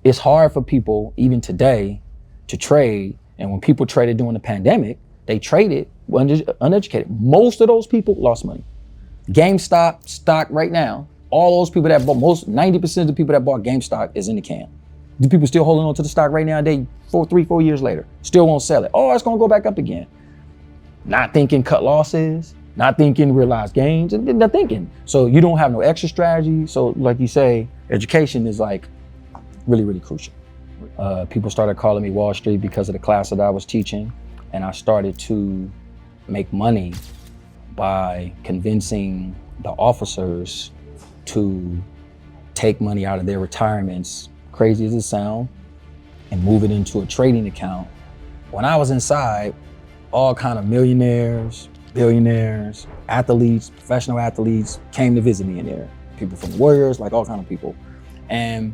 it's hard for people even today to trade. And when people traded during the pandemic, they traded uneducated. Most of those people lost money. GameStop stock right now, all those people that bought, 90% of the people that bought GameStop is in the can. Do people still holding on to the stock right now? They 4 years later, still won't sell it. Oh, it's gonna go back up again. Not thinking cut losses, not thinking realized gains, and not thinking. So you don't have no extra strategy. So like you say, education is like really, really crucial. People started calling me Wall Street because of the class that I was teaching. And I started to make money by convincing the officers to take money out of their retirements, crazy as it sounds, and move it into a trading account. When I was inside, all kind of millionaires, billionaires, athletes, professional athletes came to visit me in there. People from the Warriors, like all kind of people. And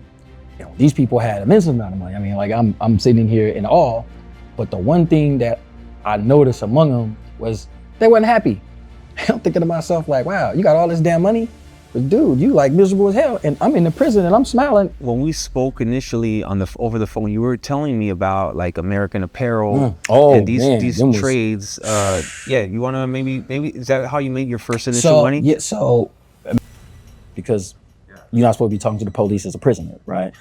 you know, these people had immense amount of money. I mean, like I'm sitting here in awe, but the one thing that I noticed among them was they wasn't happy. I'm thinking to myself like, wow, you got all this damn money? But dude, you like miserable as hell, and I'm in the prison and I'm smiling. When we spoke initially over the phone, you were telling me about like American Apparel and these trades. Yeah, you wanna maybe is that how you made your first initial money? Yeah, so because you're not supposed to be talking to the police as a prisoner, right?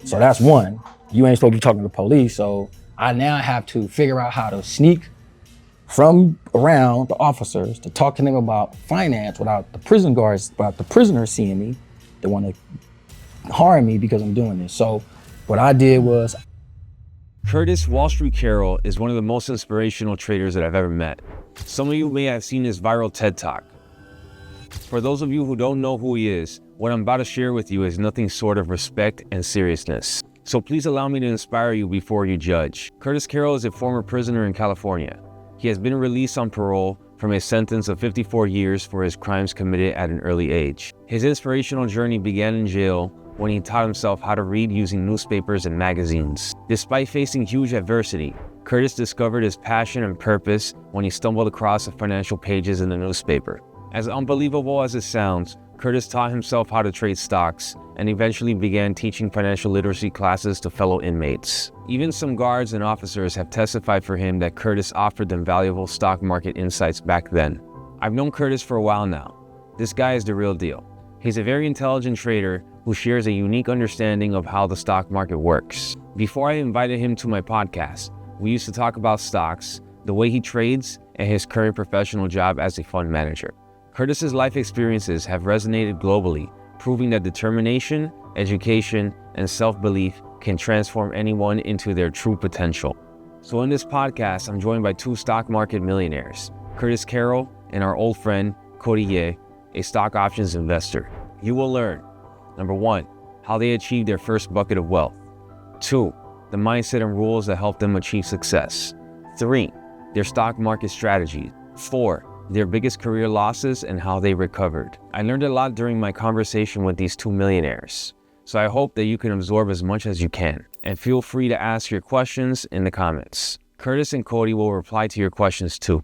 So that's one. You ain't supposed to be talking to the police. So I now have to figure out how to sneak from around the officers to talk to them about finance without the prison guards, without the prisoners seeing me. They want to harm me because I'm doing this. So what I did was. Curtis Wall Street Carroll is one of the most inspirational traders that I've ever met. Some of you may have seen his viral TED Talk. For those of you who don't know who he is, what I'm about to share with you is nothing short of respect and seriousness. So please allow me to inspire you before you judge. Curtis Carroll is a former prisoner in California. He has been released on parole from a sentence of 54 years for his crimes committed at an early age. His inspirational journey began in jail when he taught himself how to read using newspapers and magazines. Despite facing huge adversity, Curtis discovered his passion and purpose when he stumbled across the financial pages in the newspaper. As unbelievable as it sounds, Curtis taught himself how to trade stocks and eventually began teaching financial literacy classes to fellow inmates. Even some guards and officers have testified for him that Curtis offered them valuable stock market insights back then. I've known Curtis for a while now. This guy is the real deal. He's a very intelligent trader who shares a unique understanding of how the stock market works. Before I invited him to my podcast, we used to talk about stocks, the way he trades, and his current professional job as a fund manager. Curtis's life experiences have resonated globally, proving that determination, education, and self-belief can transform anyone into their true potential. So in this podcast, I'm joined by two stock market millionaires, Curtis Carroll and our old friend, Cody Ye, a stock options investor. You will learn, number one, how they achieved their first bucket of wealth. 2, the mindset and rules that help them achieve success. 3, their stock market strategies. 4, their biggest career losses and how they recovered. I learned a lot during my conversation with these two millionaires, so I hope that you can absorb as much as you can. And feel free to ask your questions in the comments. Curtis and Cody will reply to your questions too.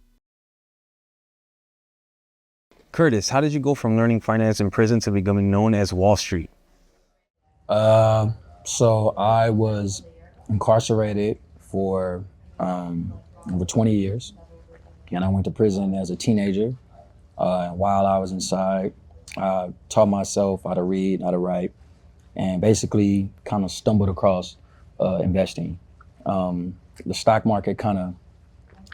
Curtis, how did you go from learning finance in prison to becoming known as Wall Street? So I was incarcerated for over 20 years. And I went to prison as a teenager. And while I was inside, I taught myself how to read, how to write, and basically kind of stumbled across investing. The stock market kind of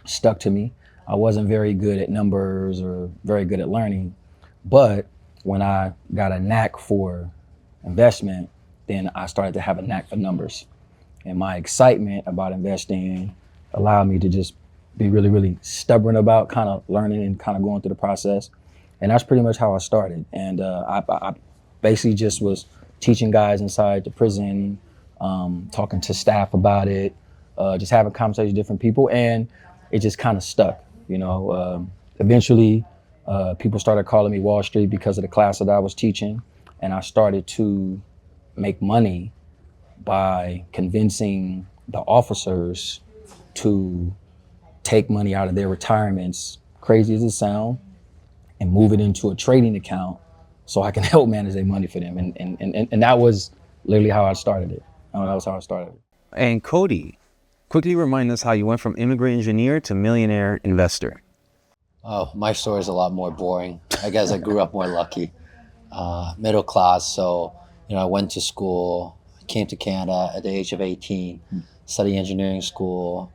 stuck to me. I wasn't very good at numbers or very good at learning, but when I got a knack for investment, then I started to have a knack for numbers. And my excitement about investing allowed me to just be really, really stubborn about kind of learning and kind of going through the process. And that's pretty much how I started. And I basically just was teaching guys inside the prison, talking to staff about it, just having conversations with different people. And it just kind of stuck, you know. Eventually, people started calling me Wall Street because of the class that I was teaching. And I started to make money by convincing the officers to take money out of their retirements, crazy as it sounds, and move it into a trading account so I can help manage their money for them. And that was literally how I started it. That was how I started. And Cody, quickly remind us how you went from immigrant engineer to millionaire investor. Oh, my story is a lot more boring. I guess I grew up more lucky. Middle class, so I went to school, came to Canada at the age of 18, studied engineering school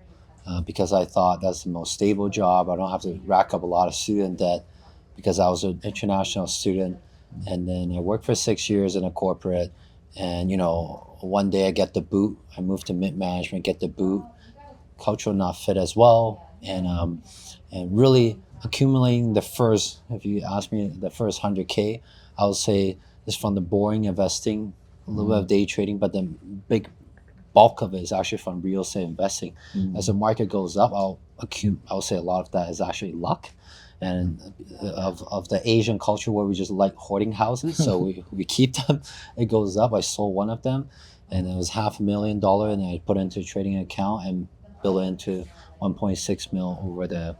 because I thought that's the most stable job. I don't have to rack up a lot of student debt because I was an international student. And then I worked for 6 years in a corporate, and one day I get the boot. I moved to mid management, get the boot. Cultural not fit as well, and really accumulating the first. If you ask me, the first 100K, I would say is from the boring investing, a little bit of day trading, but the big bulk of it is actually from real estate investing. As the market goes up, I'll say a lot of that is actually luck, and of the Asian culture where we just like hoarding houses, so we keep them. It goes up. I sold one of them, and it was $500,000, and I put it into a trading account and built it into 1.6 mil over the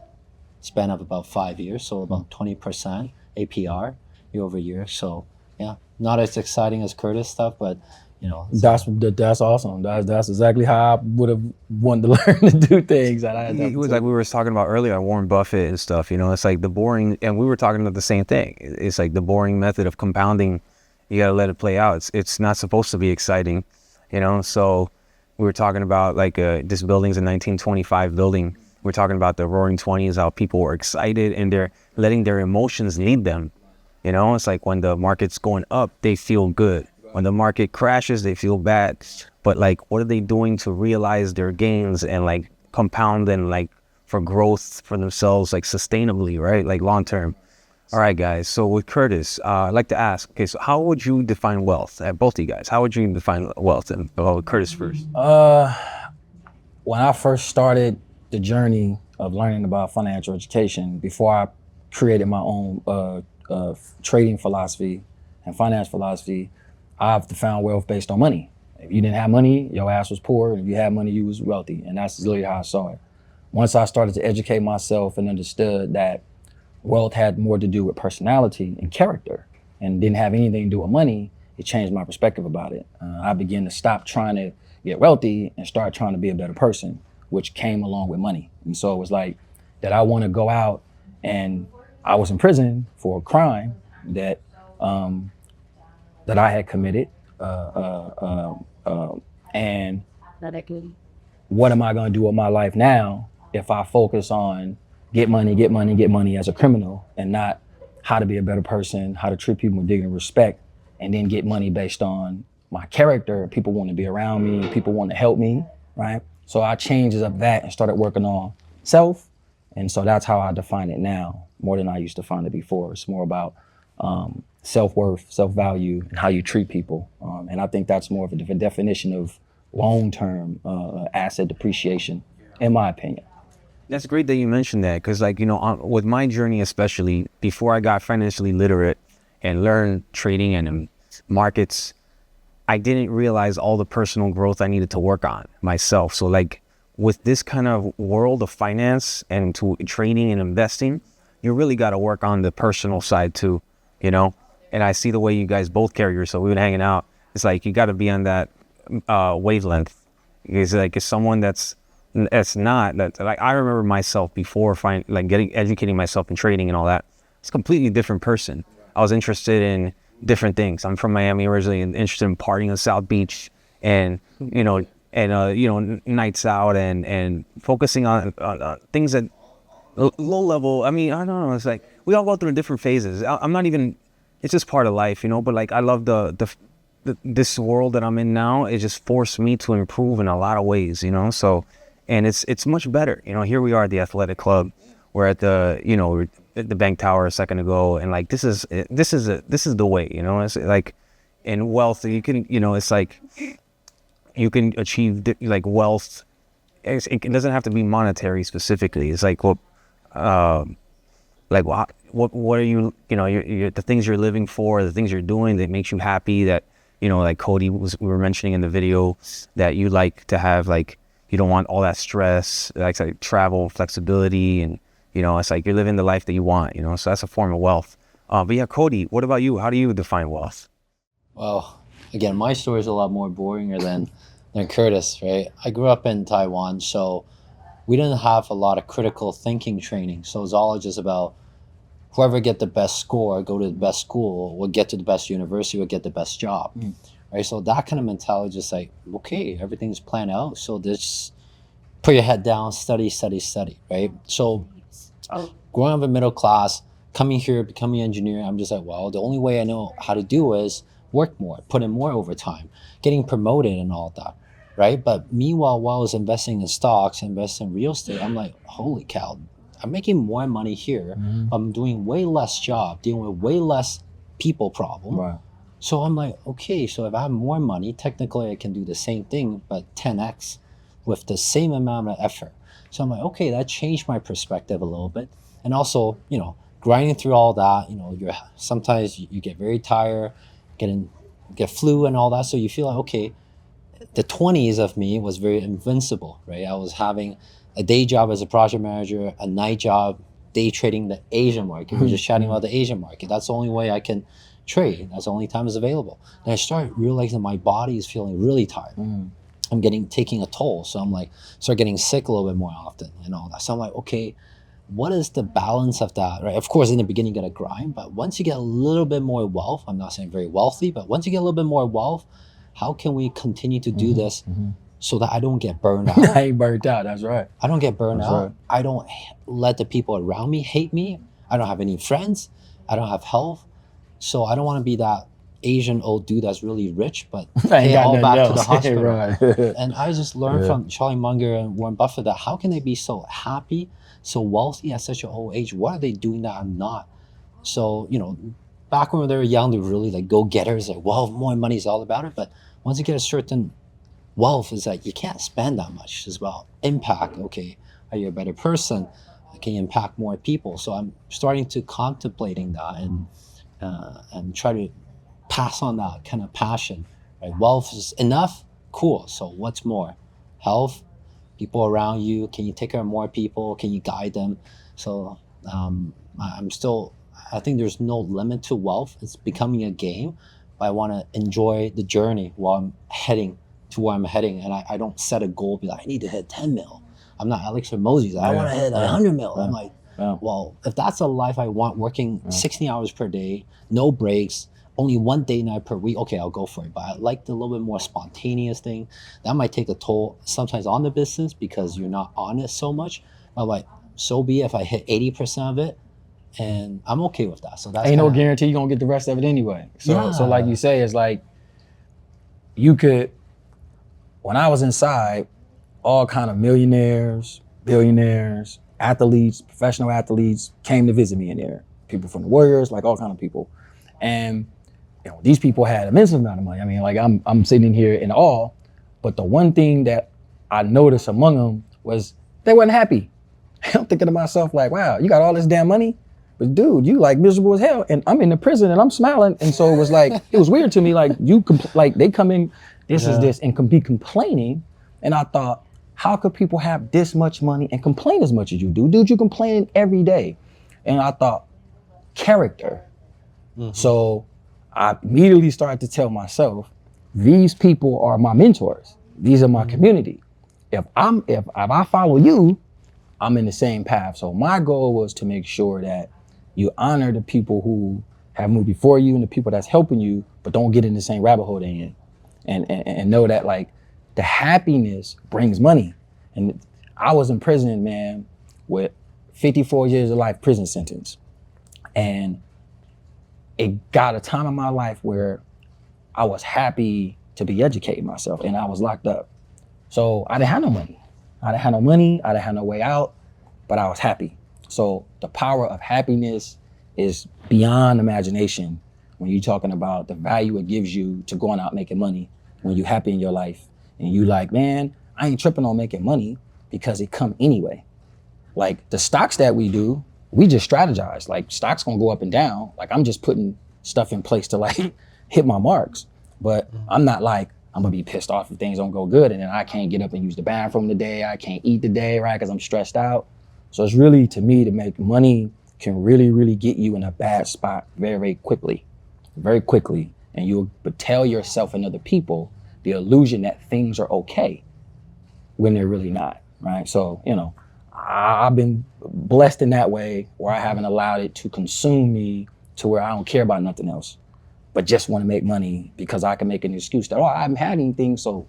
span of about 5 years, so about 20% APR year over year. So yeah, not as exciting as Curtis stuff, but that's awesome. That's exactly how I would have wanted to learn to do things. It was like we were talking about earlier, Warren Buffett and stuff. It's like the boring, and we were talking about the same thing. It's like the boring method of compounding. You gotta let it play out. It's not supposed to be exciting, So we were talking about like this building's a 1925 building. We're talking about the Roaring '20s, how people were excited and they're letting their emotions lead them. It's like when the market's going up, they feel good. When the market crashes, they feel bad. But like, what are they doing to realize their gains and like compound and like for growth for themselves, like sustainably, right? Like long term. All right, guys. So with Curtis, I'd like to ask, okay, so how would you define wealth? Both of you guys, how would you define wealth? And Curtis first. When I first started the journey of learning about financial education, before I created my own trading philosophy and finance philosophy, I've found wealth based on money. If you didn't have money, your ass was poor. And if you had money, you was wealthy. And that's literally how I saw it. Once I started to educate myself and understood that wealth had more to do with personality and character and didn't have anything to do with money, it changed my perspective about it. I began to stop trying to get wealthy and start trying to be a better person, which came along with money. And so it was like that I want to go out, and I was in prison for a crime that I had committed. And what am I going to do with my life now if I focus on get money as a criminal and not how to be a better person, how to treat people with dignity and respect, and then get money based on my character. People want to be around me, people want to help me, right? So I changed up that and started working on self. And so that's how I define it now, more than I used to find it before. It's more about self-worth, self-value, and how you treat people. And I think that's more of a definition of long-term asset depreciation, in my opinion. That's great that you mentioned that, because with my journey, especially before I got financially literate and learned trading and markets, I didn't realize all the personal growth I needed to work on myself. So like with this kind of world of finance and to trading and investing, you really got to work on the personal side too, And I see the way you guys both carry yourself. We've been hanging out. It's like you got to be on that wavelength. It's like it's someone that's not that. Like I remember myself before educating myself in trading and all that. It's a completely different person. I was interested in different things. I'm from Miami originally and interested in partying on South Beach and nights out and focusing on things that low level. I mean, I don't know. It's like we all go through different phases. I'm not even. It's just part of life, But like I love this world that I'm in now. It just forced me to improve in a lot of ways, So, and it's much better, Here we are at the athletic club. We're at the at the bank tower a second ago, and like this is the way, It's like in wealth you can it's like you can achieve like wealth. It doesn't have to be monetary specifically. It's like what are you the things you're living for, the things you're doing that makes you happy, that like Cody we were mentioning in the video, that you like to have, like you don't want all that stress, like travel, flexibility, and it's like you're living the life that you want, so that's a form of wealth. But yeah, Cody, what about you? How do you define wealth? Well, again, my story is a lot more boringer than Curtis, right? I grew up in Taiwan, so we didn't have a lot of critical thinking training. So it's all just about whoever get the best score, go to the best school, will get to the best university, will get the best job, right? So that kind of mentality, just like, okay, everything's planned out. So just put your head down, study, study, study, right? So growing up in middle class, coming here, becoming an engineer, I'm just like, well, the only way I know how to do is work more, put in more overtime, getting promoted and all that, right? But meanwhile, while I was investing in stocks, investing in real estate, I'm like, holy cow, I'm making more money here. I'm doing way less job, dealing with way less people problem. Right. So I'm like, okay, so if I have more money, technically I can do the same thing, but 10x with the same amount of effort. So I'm like, okay, that changed my perspective a little bit. And also, grinding through all that, sometimes you get very tired, get flu and all that. So you feel like, okay, the 20s of me was very invincible, right? I was having a day job as a project manager, a night job, day trading the Asian market. We're just chatting about the Asian market. That's the only way I can trade. That's the only time it's available. And I started realizing my body is feeling really tired. I'm taking a toll. So I'm like, start getting sick a little bit more often and all that. So I'm like, okay, what is the balance of that, right? Of course, in the beginning, you got to grind, but once you get a little bit more wealth, I'm not saying very wealthy, but once you get a little bit more wealth, how can we continue to do this so that I don't get burned out? I ain't burnt out. That's right. I don't get burned That's out. right. I don't let the people around me hate me. I don't have any friends. I don't have health. So I don't want to be that Asian old dude that's really rich, but pay all back to the hospital. Right. And I just learned from Charlie Munger and Warren Buffett that how can they be so happy, so wealthy at such an old age? What are they doing that I'm not? So, back when they were young, they were really like go-getters, like, well, more money is all about it. But once you get a certain wealth, is that you can't spend that much. It's about impact. Okay, are you a better person? Can you impact more people? So I'm starting to contemplating that and try to pass on that kind of passion. Right? Wealth is enough, cool. So what's more? Health, people around you. Can you take care of more people? Can you guide them? So I think there's no limit to wealth. It's becoming a game, but I want to enjoy the journey while I'm heading to where I'm heading. And I don't set a goal, be like, I need to hit 10 mil. I'm not Alex or Moses. I want to hit 100 mil. I'm like, well, if that's a life I want, working 60 hours per day, no breaks, only one day night per week, okay, I'll go for it. But I like the little bit more spontaneous thing. That might take a toll sometimes on the business because you're not on it so much. But like, so be it if I hit 80% of it, and I'm okay with that. So that's ain't no guarantee you're gonna get the rest of it anyway. So like you say, it's like you could, when I was inside, all kind of millionaires, billionaires, athletes, professional athletes came to visit me in there. People from the Warriors, like all kind of people. And these people had immense amount of money. I mean, like I'm sitting here in awe, but the one thing that I noticed among them was they wasn't happy. I'm thinking to myself like, wow, you got all this damn money, but dude, you like miserable as hell, and I'm in the prison and I'm smiling. And so it was like, it was weird to me, like like they come in, this is this, and can be complaining. And I thought, how could people have this much money and complain as much as you do? Dude, you complain every day. And I thought, character. So I immediately started to tell myself, these people are my mentors. These are my community. If I follow you, I'm in the same path. So my goal was to make sure that you honor the people who have moved before you and the people that's helping you, but don't get in the same rabbit hole they're in. And know that like the happiness brings money. And I was in prison, man, with 54 years of life prison sentence. And it got a time in my life where I was happy to be educating myself, and I was locked up. So I didn't have no money. I didn't have no way out, but I was happy. So the power of happiness is beyond imagination when you're talking about the value it gives you to going out making money when you're happy in your life. And you like, man, I ain't tripping on making money because it come anyway. Like the stocks that we do, we just strategize. Like stocks gonna go up and down. Like I'm just putting stuff in place to like hit my marks. But I'm not like, I'm gonna be pissed off if things don't go good and then I can't get up and use the bathroom today. I can't eat today, right? Because I'm stressed out. So it's really, to me, to make money can really, really get you in a bad spot very, very quickly. and you'll tell yourself and other people the illusion that things are okay when they're really not, right? So, I've been blessed in that way where I haven't allowed it to consume me to where I don't care about nothing else, but just want to make money because I can make an excuse that, I haven't had anything, so,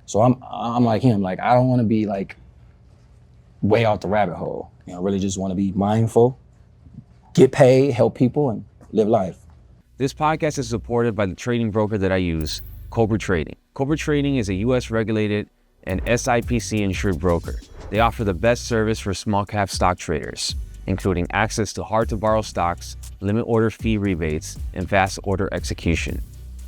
So I'm like him, like I don't want to be like way out the rabbit hole. Really just want to be mindful, get paid, help people, and live life. This podcast is supported by the trading broker that I use, Cobra Trading. Cobra Trading is a US regulated and SIPC insured broker. They offer the best service for small cap stock traders, including access to hard to borrow stocks, limit order fee rebates, and fast order execution.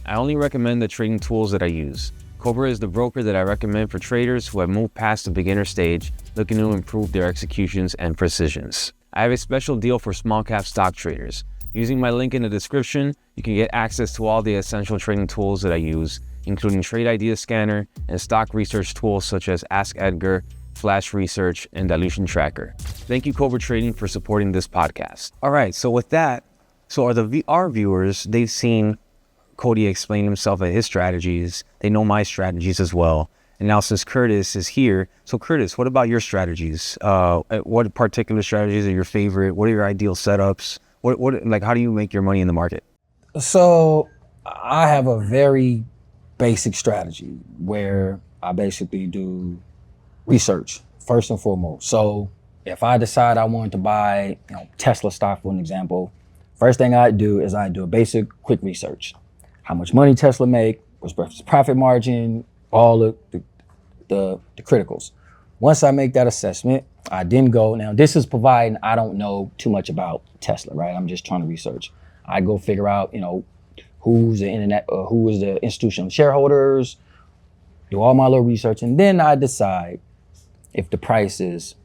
I only recommend the trading tools that I use. Cobra is the broker that I recommend for traders who have moved past the beginner stage, looking to improve their executions and precisions. I have a special deal for small cap stock traders. Using my link in the description, you can get access to all the essential trading tools that I use, including Trade Idea Scanner and stock research tools such as Ask Edgar, Flash Research, and Dilution Tracker. Thank you, Cobra Trading, for supporting this podcast. All right, so with that, our viewers, they've seen Cody explain himself and his strategies. They know my strategies as well. And now since Curtis is here, so Curtis, what about your strategies? What particular strategies are your favorite? What are your ideal setups? How do you make your money in the market? So I have a very basic strategy where I basically do research first and foremost. So if I decide I wanted to buy, Tesla stock, for an example, first thing I do is I do a basic quick research. How much money Tesla make, what's the profit margin, all the criticals. Once I make that assessment, I then go, now this is providing I don't know too much about Tesla, right? I'm just trying to research. I go figure out, who's who is the institutional shareholders, do all my little research, and then I decide if the price is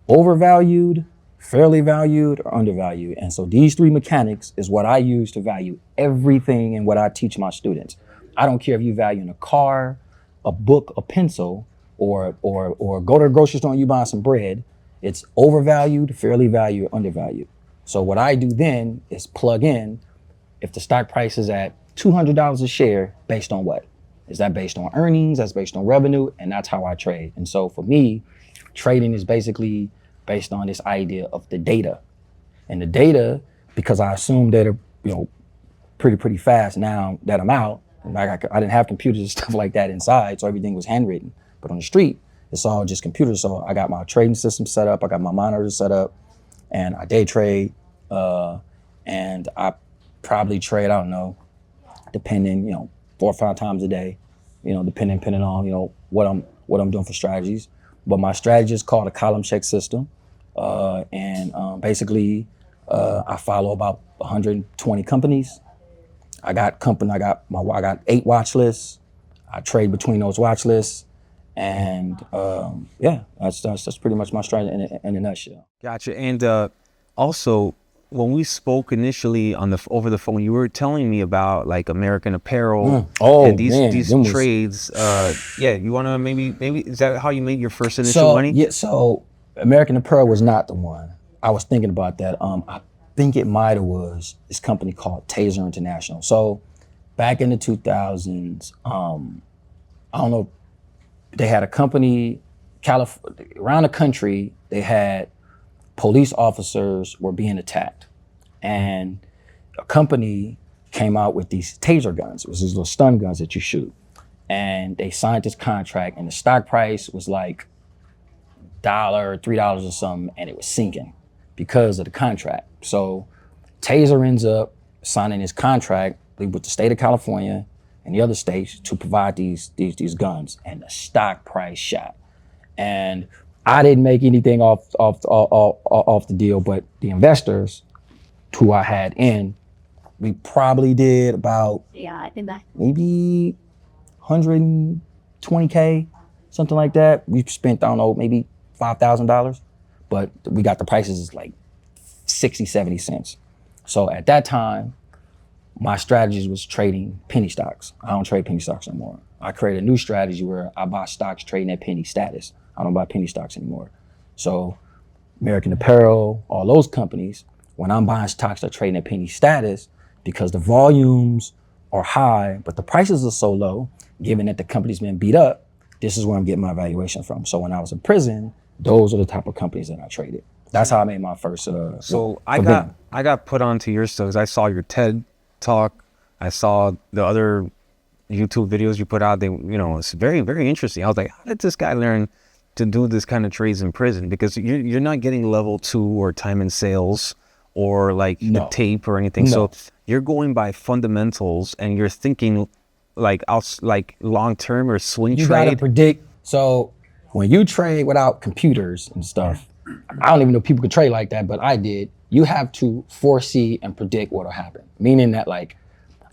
overvalued, fairly valued, or undervalued. And so these three mechanics is what I use to value everything and what I teach my students. I don't care if you value in a car, a book, a pencil, or go to the grocery store and you buy some bread. It's overvalued, fairly valued, undervalued. So what I do then is plug in if the stock price is at $200 a share, based on what? Is that based on earnings? That's based on revenue, and that's how I trade. And so for me, trading is basically based on this idea of the data. And the data, because I assume that are, pretty fast now that I'm out, and I didn't have computers and stuff like that inside, so everything was handwritten. But on the street, it's all just computers. So I got my trading system set up, I got my monitors set up, and I day trade, and I probably trade, I don't know, depending, 4 or 5 times a day, depending on, what I'm doing for strategies. But my strategy is called a column check system. Basically, I follow about 120 companies. I got 8 watch lists. I trade between those watch lists. And that's pretty much my strategy in a nutshell. Gotcha. And also, when we spoke initially over the phone, you were telling me about like American Apparel and these trades. You want to maybe is that how you made your first initial money? Yeah. So American Apparel was not the one. I was thinking about that. I think it might have was this company called Taser International. So back in the 2000s, I don't know. They had a company, around the country, they had police officers were being attacked. And a company came out with these taser guns. It was these little stun guns that you shoot. And they signed this contract and the stock price was like $1, $3 or something, and it was sinking because of the contract. So Taser ends up signing this contract with the state of California and the other states to provide these guns, and the stock price shot. And I didn't make anything off the deal, but the investors who I had in, we probably did about maybe 120K, something like that. We spent, I don't know, maybe $5,000, but we got the prices like 60, 70 cents. So at that time, my strategies was trading penny stocks. I don't trade penny stocks anymore. I created a new strategy where I buy stocks trading at penny status. I don't buy penny stocks anymore. So American Apparel, all those companies, when I'm buying stocks, they're trading at penny status because the volumes are high, but the prices are so low, given that the company's been beat up, this is where I'm getting my valuation from. So when I was in prison, those are the type of companies that I traded. That's how I made my first. So I got put onto your stuff 'cause I saw your TED talk. I saw the other YouTube videos you put out. It's very, very interesting. I was like, how did this guy learn to do this kind of trades in prison? Because you're not getting level 2 or time in sales or like the tape or anything. No. So you're going by fundamentals and you're thinking like long term or swing You trade. gotta predict. So when you trade without computers and stuff, I don't even know people could trade like that, but I did. You have to foresee and predict what'll happen. Meaning that like,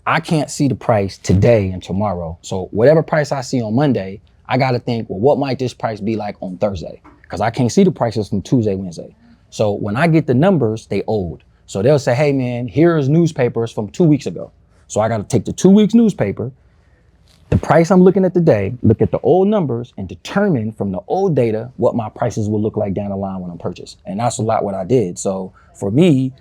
I can't see the price today and tomorrow. So whatever price I see on Monday, I gotta think, well, what might this price be like on Thursday? Because I can't see the prices from Tuesday, Wednesday. So when I get the numbers, they old. So they'll say, hey man, here's newspapers from 2 weeks ago. So I gotta take the 2 weeks newspaper, the price I'm looking at today, look at the old numbers and determine from the old data what my prices will look like down the line when I'm purchased. And that's a lot what I did. So for me,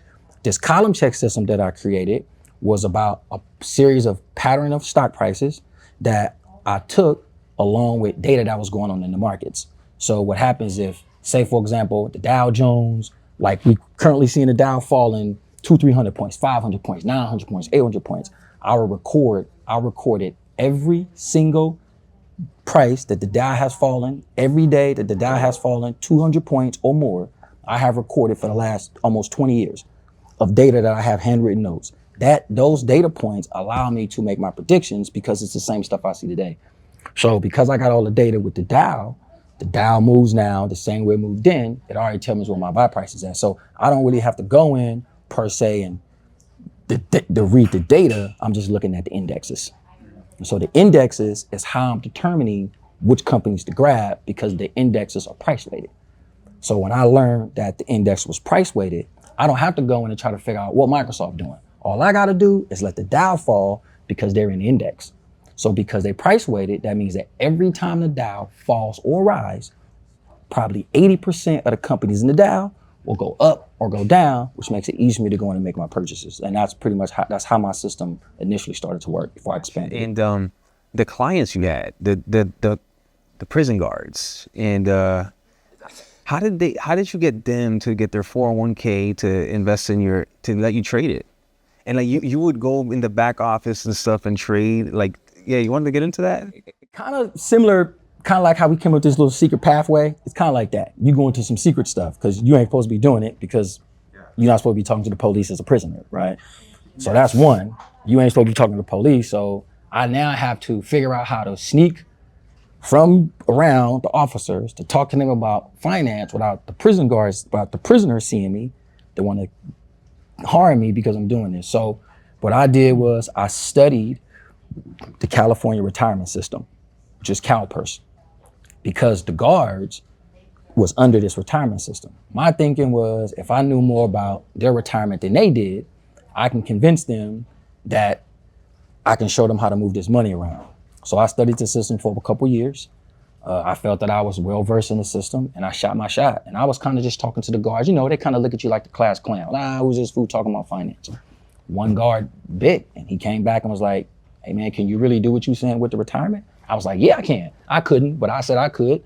this column check system that I created was about a series of pattern of stock prices that I took along with data that was going on in the markets. So what happens if, say for example, the Dow Jones, like we currently seeing the Dow falling 200-300 points, 500 points, 900 points, 800 points. I recorded every single price that the Dow has fallen, every day that the Dow has fallen 200 points or more. I have recorded for the last almost 20 years of data that I have handwritten notes. Those data points allow me to make my predictions because it's the same stuff I see today. So because I got all the data with the Dow moves now the same way it moved in, it already tells me where my buy price is at. So I don't really have to go in per se and read the data. I'm just looking at the indexes. So the indexes is how I'm determining which companies to grab because the indexes are price weighted. So when I learned that the index was price weighted, I don't have to go in and try to figure out what Microsoft doing. All I got to do is let the Dow fall because they're in the index. So because they price weighted, that means that every time the Dow falls or rise, probably 80% of the companies in the Dow will go up or go down, which makes it easy for me to go in and make my purchases. And that's pretty much how my system initially started to work before I expanded. And the clients you had, the prison guards, and how did you get them to get their 401k to invest in to let you trade it? And like you would go in the back office and stuff and trade. Like, yeah, you wanted to get into that? Kind of similar, kind of like how we came up with this little secret pathway. It's kind of like that. You go into some secret stuff because you ain't supposed to be doing it because you're not supposed to be talking to the police as a prisoner, right? So that's one. You ain't supposed to be talking to the police. So I now have to figure out how to sneak from around the officers to talk to them about finance without the prison guards, without the prisoners seeing me. They want to harm me because I'm doing this. So what I did was I studied the California retirement system, which is CalPERS, because the guards was under this retirement system. My thinking was if I knew more about their retirement than they did, I can convince them that I can show them how to move this money around. So I studied the system for a couple years. I felt that I was well versed in the system and I shot my shot. And I was kind of just talking to the guards. You know, they kind of look at you like the class clown. Who's this fool talking about finance? One guard bit and he came back and was like, hey man, can you really do what you saying with the retirement? I was like, yeah, I can. I couldn't, but I said I could.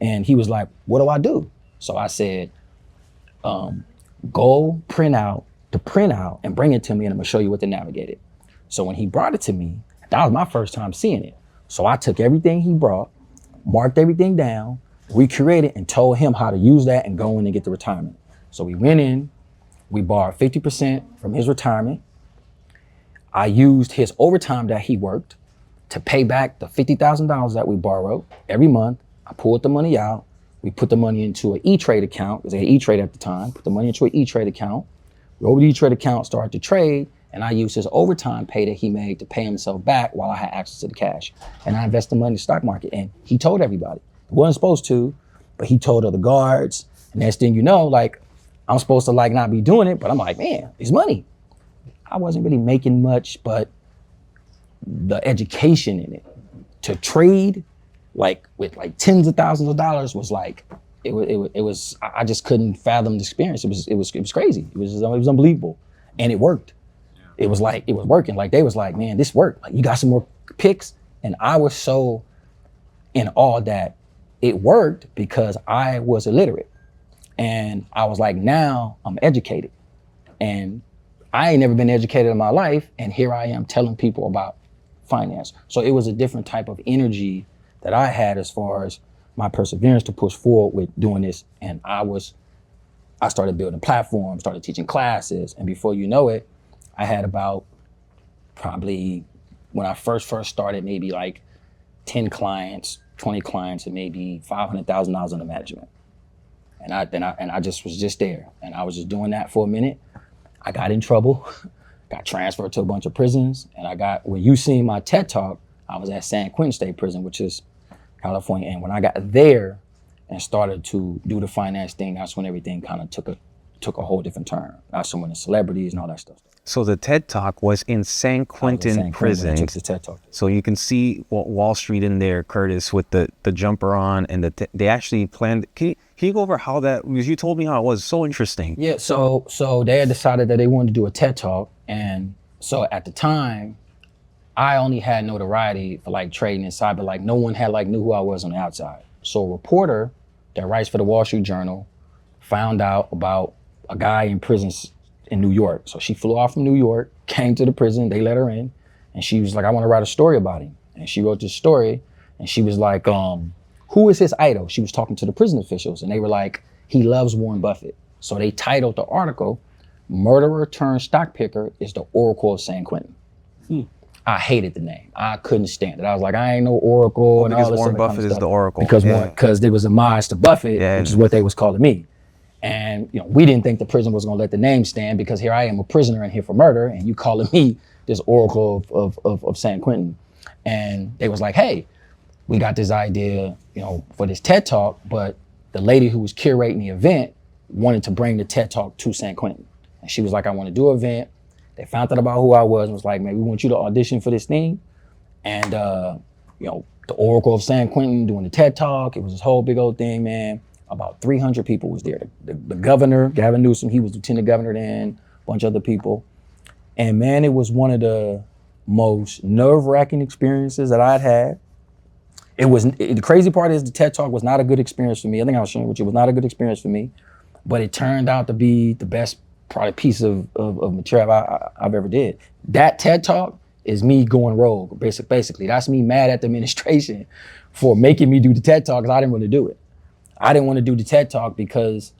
And he was like, what do I do? So I said, go print out the printout and bring it to me and I'm gonna show you what to navigate it. So when he brought it to me, that was my first time seeing it. So I took everything he brought, marked everything down, recreated and told him how to use that and go in and get the retirement. So we went in, we borrowed 50% from his retirement. I used his overtime that he worked to pay back the $50,000 that we borrowed every month. I pulled the money out. We put the money into an E-Trade account because they had E-Trade at the time. Put the money into an E-Trade account. We over the E-Trade account, started to trade, and I used his overtime pay that he made to pay himself back while I had access to the cash. And I invested the money in the stock market. And he told everybody. He wasn't supposed to, but he told other guards. And next thing you know, like, I'm supposed to like not be doing it, but I'm like, man, it's money. I wasn't really making much, but the education in it to trade like with like tens of thousands of dollars was like, it was I just couldn't fathom the experience. It was crazy. It was unbelievable. And it worked. it was like, it was working. Like they was like, man, this worked. Like you got some more picks. And I was so in awe that it worked because I was illiterate. And I was like, now I'm educated. And I ain't never been educated in my life. And here I am telling people about finance. So it was a different type of energy that I had as far as my perseverance to push forward with doing this. And I started building platforms, started teaching classes. And before you know it, I had about probably, when I first started, maybe like 10 clients, 20 clients, and maybe $500,000 under management. And I just was just there. And I was just doing that for a minute. I got in trouble, got transferred to a bunch of prisons. And when you seen my TED Talk, I was at San Quentin State Prison, which is California. And when I got there and started to do the finance thing, that's when everything kind of took a whole different turn. That's when the celebrities and all that stuff. So the TED Talk was in San Quentin prison. I took the TED Talk. So you can see Wall Street in there, Curtis, with the jumper on, and they actually planned. Can you go over how that? Because you told me how it was so interesting. Yeah. So they had decided that they wanted to do a TED Talk, and so at the time, I only had notoriety for like trading inside, but like no one had like knew who I was on the outside. So a reporter that writes for the Wall Street Journal found out about a guy in prison in New York. So she flew off from New York, came to the prison, they let her in, and she was like, I want to write a story about him. And she wrote this story, and she was like, who is his idol? She was talking to the prison officials, and they were like, he loves Warren Buffett. So they titled the article, Murderer Turned Stock Picker is the Oracle of San Quentin. I hated the name. I couldn't stand it. I was like, I ain't no Oracle and all this Warren Buffett is the Oracle. Because there was a homage to Buffett, which is what they was calling me. And we didn't think the prison was gonna let the name stand because here I am, a prisoner in here for murder, and you calling me this Oracle of San Quentin. And they was like, hey, we got this idea, for this TED Talk, but the lady who was curating the event wanted to bring the TED Talk to San Quentin. And she was like, I want to do an event. They found out about who I was and was like, man, we want you to audition for this thing. And, the Oracle of San Quentin doing the TED Talk. It was this whole big old thing, man. About 300 people was there. The governor, Gavin Newsom, he was lieutenant governor then, a bunch of other people. And man, it was one of the most nerve-wracking experiences that I'd had. The crazy part is the TED Talk was not a good experience for me. I think I was sharing with you, it was not a good experience for me, but it turned out to be the best probably piece of material I've ever did. That TED Talk is me going rogue, basically. That's me mad at the administration for making me do the TED Talk because I didn't want to do it. I didn't want to do the TED Talk because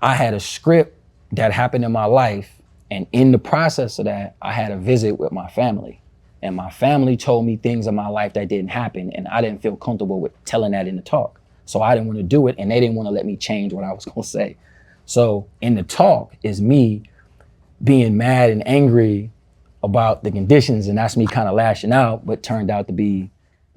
I had a script that happened in my life, and in the process of that, I had a visit with my family. And my family told me things in my life that didn't happen, and I didn't feel comfortable with telling that in the talk. So I didn't want to do it, and they didn't want to let me change what I was going to say. So in the talk is me being mad and angry about the conditions, and that's me kind of lashing out, but turned out to be,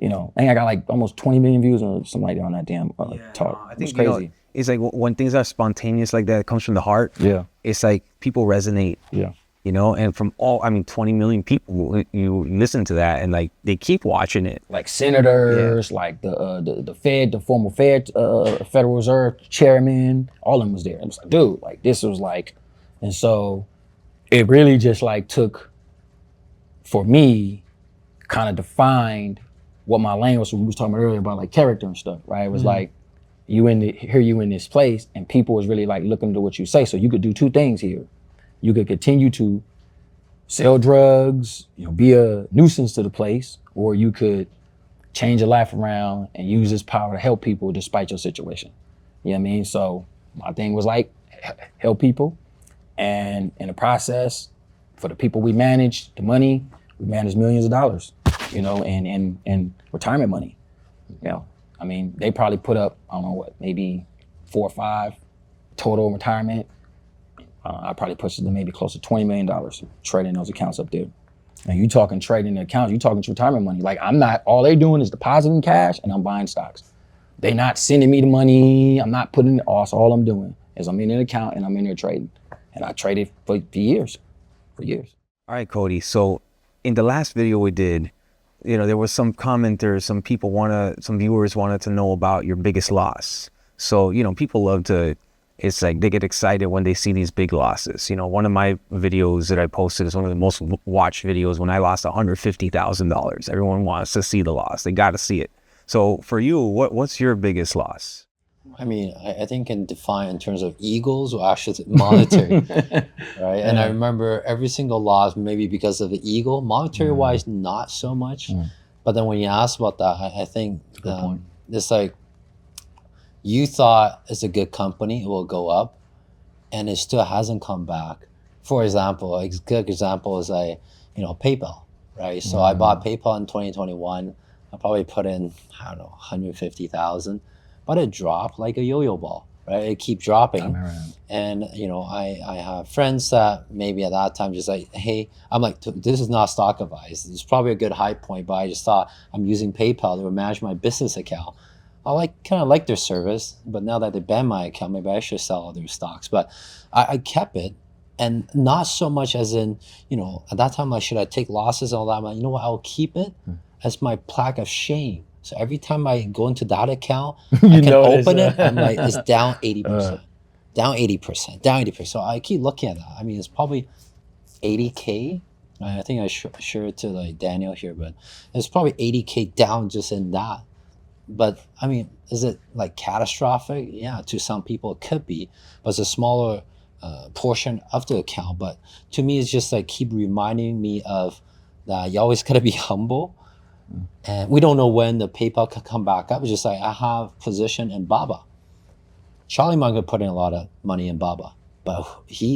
I think I got like almost 20 million views or something like that on that damn talk. I think it was crazy. It's like when things are spontaneous like that, it comes from the heart. Yeah. It's like people resonate. Yeah. And from 20 million people, you listen to that and like they keep watching it. Like senators, like the Fed, the former Fed, Federal Reserve chairman, all of them was there. It was like, dude, like this was like, and so it really just like took, for me, kind of defined what my lane was. We was talking about earlier about like character and stuff, right? It was like, you in this place, and people was really like looking to what you say. So you could do two things here. You could continue to sell drugs, be a nuisance to the place, or you could change your life around and use this power to help people despite your situation. You know what I mean? So my thing was like, help people. And in the process, for the people we managed, the money, we managed millions of dollars, and retirement money. I mean, they probably put up, I don't know what, maybe 4 or 5 total retirement. I probably pushed it to maybe close to $20 million trading those accounts up there. And you talking trading accounts, you talking retirement money. Like all they doing is depositing cash and I'm buying stocks. They not sending me the money. I'm not putting it off. So all I'm doing is I'm in an account and I'm in there trading. And I traded for years. All right, Cody. So in the last video we did, there was some commenters, some viewers wanted to know about your biggest loss. So, people love to, it's like they get excited when they see these big losses. You know, one of my videos that I posted is one of the most watched videos when I lost $150,000. Everyone wants to see the loss. They got to see it. So for you, what's your biggest loss? I mean, I think can define in terms of egos or actually monetary, right? And I remember every single loss, maybe because of the ego, monetary wise, not so much. But then when you ask about that, I think it's like you thought it's a good company, it will go up, and it still hasn't come back. For example, a good example is PayPal, right? So I bought PayPal in 2021. I probably put in, I don't know, 150,000. But it dropped like a yo-yo ball, right? It keep dropping. And, I have friends that maybe at that time just like, hey, I'm like, this is not stock advice. It's probably a good high point, but I just thought I'm using PayPal to manage my business account. I kind of like their service, but now that they banned my account, maybe I should sell all their stocks. But I kept it, and not so much as in, at that time, like, should I take losses and all that? I'm like, you know what, I'll keep it as my plaque of shame. So every time I go into that account, I can open it. I'm like, it's down 80%, down 80%, down 80%. So I keep looking at that. I mean, it's probably 80K. I think I share it to like Daniel here, but it's probably 80K down just in that. But I mean, is it like catastrophic? Yeah, to some people it could be, but it's a smaller portion of the account. But to me, it's just like keep reminding me of that you always gotta be humble. And we don't know when the PayPal could come back up. It's just like I have position in Baba. Charlie Munger put in a lot of money in Baba, but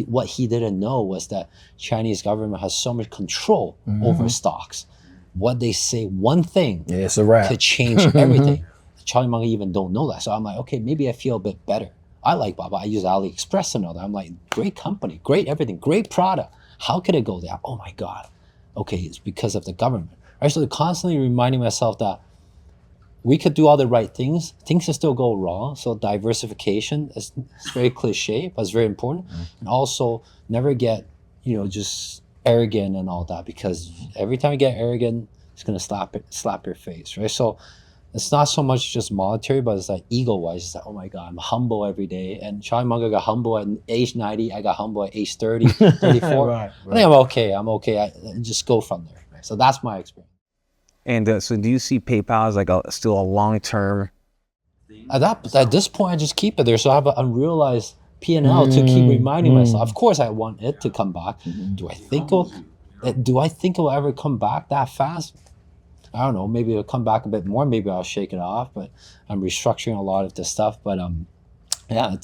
what he didn't know was that Chinese government has so much control over stocks. What they say, one thing it's a wrap. could change everything. Charlie Munger even don't know that. So I'm like, okay, maybe I feel a bit better. I like Baba. I use AliExpress and all that. I'm like, great company, great everything, great product. How could it go there? Oh my God. Okay, it's because of the government. Actually, constantly reminding myself that we could do all the right things. Things can still go wrong. So diversification is very cliche, but it's very important. And also never get, just arrogant and all that, because every time you get arrogant, it's gonna slap your face, right? So it's not so much just monetary, but it's like ego-wise. It's like, oh my God, I'm humble every day. And Charlie Munger got humble at age 90. I got humble at age 30, 34. Right. I think I'm okay. I just go from there. Right? So that's my experience. And so do you see PayPal as like still a long-term? At this point, I just keep it there. So I have an unrealized P&L to keep reminding myself. Of course, I want it to come back. Do I think it'll ever come back that fast? I don't know. Maybe it'll come back a bit more. Maybe I'll shake it off. But I'm restructuring a lot of this stuff. But yeah,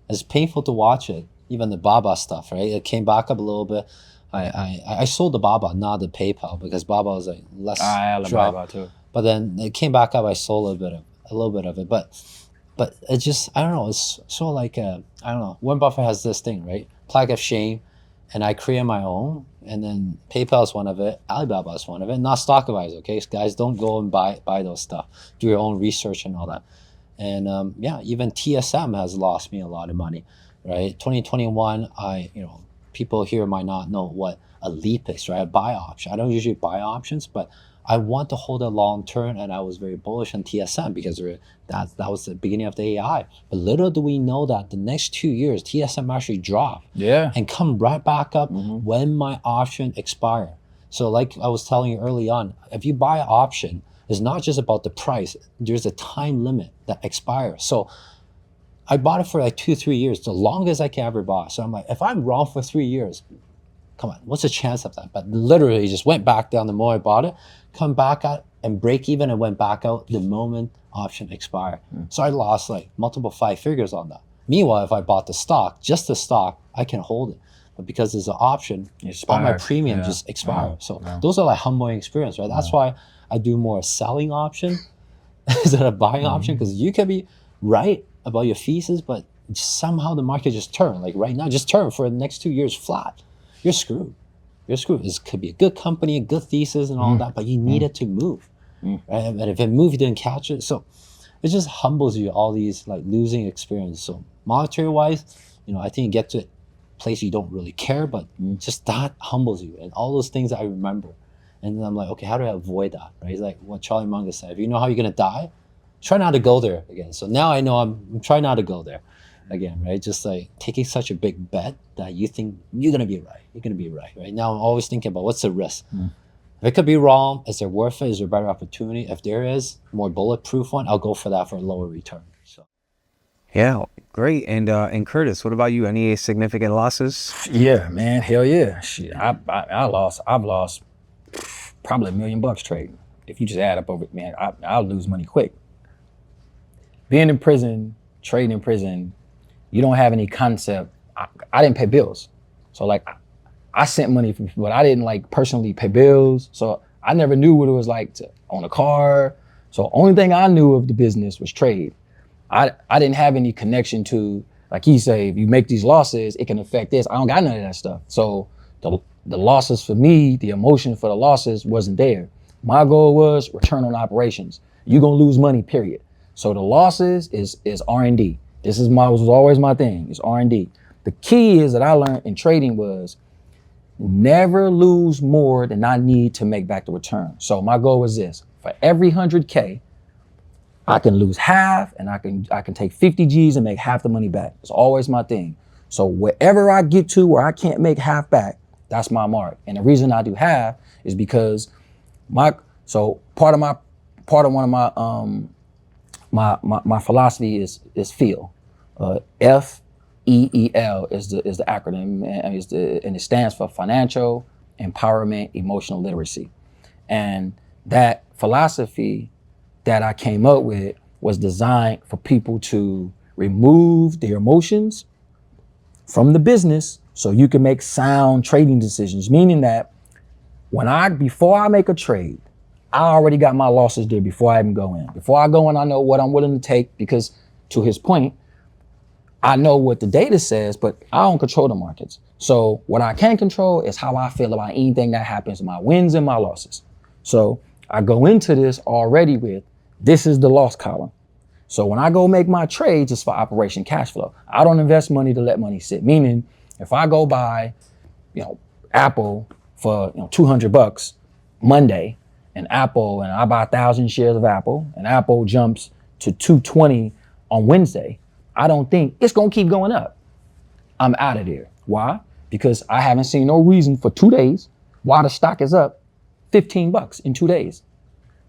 it's painful to watch it. Even the Baba stuff, right? It came back up a little bit. I sold the Baba, not the PayPal, because Baba was like less drop. Baba too. But then it came back up. I sold a little bit of it. But it just, I don't know. It's sort of like I don't know. Warren Buffett has this thing, right? Plaque of shame, and I create my own. And then PayPal is one of it. Alibaba is one of it. Not stock advice, okay? Guys, don't go and buy those stuff. Do your own research and all that. And yeah, even TSM has lost me a lot of money, right? 2021, people here might not know what a leap is, right? A buy option. I don't usually buy options, but I want to hold it long term, and I was very bullish on TSM because that was the beginning of the AI. But little do we know that the next 2 years, TSM actually drop and come right back up when my option expire. So like I was telling you early on, if you buy an option, it's not just about the price. There's a time limit that expires. So I bought it for like 2-3 years, the longest I can ever buy. So I'm like, if I'm wrong for 3 years, come on, what's the chance of that? But literally just went back down the more I bought it, come back out and break even and went back out the moment option expired. So I lost like multiple 5 figures on that. Meanwhile, if I bought the stock, just the stock, I can hold it. But because there's an option, all my premium just expires. So those are like humbling experience, right? That's why I do more selling option instead of buying option, because you can be right about your thesis, but somehow the market just turned. Like right now, just turn for the next 2 years flat. You're screwed. You're screwed. It could be a good company, a good thesis and all that, but you need it to move. Right? And if it moved, you didn't catch it. So it just humbles you, all these like losing experience. So monetary wise, I think you get to a place you don't really care, but just that humbles you. And all those things that I remember. And then I'm like, okay, how do I avoid that? Right? It's like what Charlie Munger said, if you know how you're going to die, try not to go there again. So now I know I'm trying not to go there. again, right? Just like taking such a big bet that you think you're gonna be right. You're gonna be right. Right now, I'm always thinking about what's the risk. If it could be wrong, is it worth it? Is there a better opportunity? If there is more bulletproof one, I'll go for that for a lower return. So. Yeah, great. And Curtis, what about you? Any significant losses? Yeah, man, hell yeah. Shit, I've lost probably $1 million trading. If you just add up over it, man, I'll lose money quick. Being in prison, trading in prison, you don't have any concept. I didn't pay bills. So like, I sent money from people, but I didn't like personally pay bills. So I never knew what it was like to own a car. So only thing I knew of the business was trade. I didn't have any connection to, like he say, if you make these losses, it can affect this. I don't got none of that stuff. So the losses for me, the emotion for the losses wasn't there. My goal was return on operations. You're gonna lose money, period. So the losses is R&D. This was always my thing, is R&D. The key is that I learned in trading was never lose more than I need to make back the return. So my goal was this: for every 100K, I can lose half, and I can take 50 G's and make half the money back. It's always my thing. So wherever I get to where I can't make half back, that's my mark. And the reason I do half is because part of one of my philosophy is feel. FEEL is the acronym, and it stands for financial empowerment, emotional literacy. And that philosophy that I came up with was designed for people to remove their emotions from the business so you can make sound trading decisions. Meaning that before I make a trade, I already got my losses there before I even go in. Before I go in, I know what I'm willing to take, because to his point, I know what the data says, but I don't control the markets. So what I can control is how I feel about anything that happens, my wins and my losses. So I go into this already with, this is the loss column. So when I go make my trades, it's for operation cash flow. I don't invest money to let money sit. Meaning, if I go buy, Apple for $200 Monday, and I buy 1,000 shares of Apple, and Apple jumps to 220 on Wednesday, I don't think it's gonna keep going up. I'm out of there. Why? Because I haven't seen no reason for 2 days why the stock is up $15 in 2 days.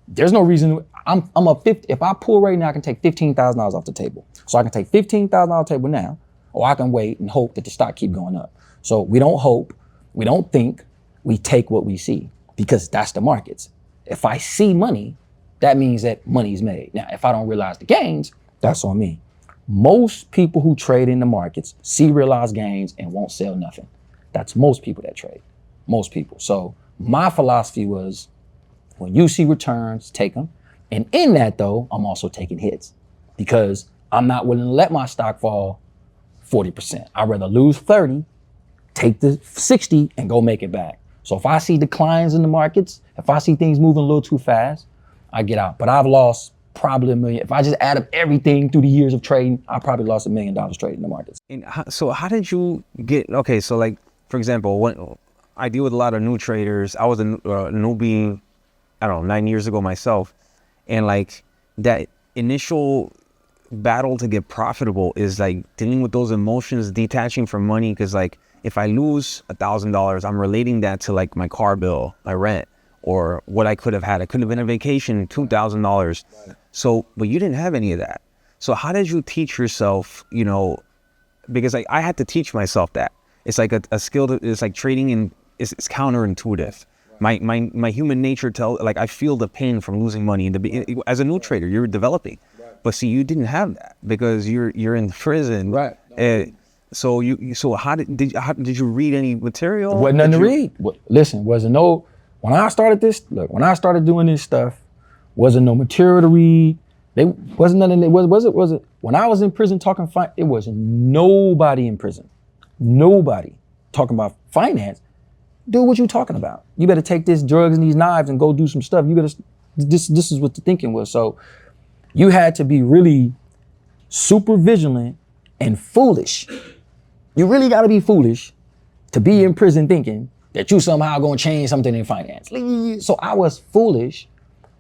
There's no reason. I'm up 50. If I pull right now, I can take $15,000 off the table. So I can take $15,000 off the table now, or I can wait and hope that the stock keep going up. So we don't hope, we don't think, we take what we see, because that's the markets. If I see money, that means that money's made. Now, if I don't realize the gains, that's on me. Most people who trade in the markets see realized gains and won't sell nothing. That's most people that trade. Most people. So my philosophy was, when you see returns, take them. And in that though, I'm also taking hits, because I'm not willing to let my stock fall 40%. I'd rather lose 30, take the 60 and go make it back. So if I see declines in the markets, if I see things moving a little too fast, I get out. But I've lost probably $1 million. If I just add up everything through the years of trading, I probably lost $1 million trading in the markets. And so how did you get, okay, so like, for example, when I deal with a lot of new traders, I was a newbie, I don't know, 9 years ago myself. And like that initial battle to get profitable is like dealing with those emotions, detaching from money. Cause like if I lose $1,000, I'm relating that to like my car bill, my rent, or what I could have had. I could have been on vacation, $2,000. So, but you didn't have any of that. So how did you teach yourself, because I had to teach myself that. It's like a skill that is like trading, and it's counterintuitive. My human nature I feel the pain from losing money as a new trader. You're developing, but see, you didn't have that because you're in prison, right? So how did you read any material? Wasn't nothing to read. Listen, wasn't no. When I started doing this stuff, wasn't no material to read. There wasn't nothing. Was it when I was in prison talking finance? It was nobody in prison, nobody talking about finance. Dude, what you talking about? You better take this drugs and these knives and go do some stuff. You better. This is what the thinking was. So you had to be really super vigilant and foolish. You really got to be foolish to be in prison thinking that you somehow gonna change something in finance. So I was foolish,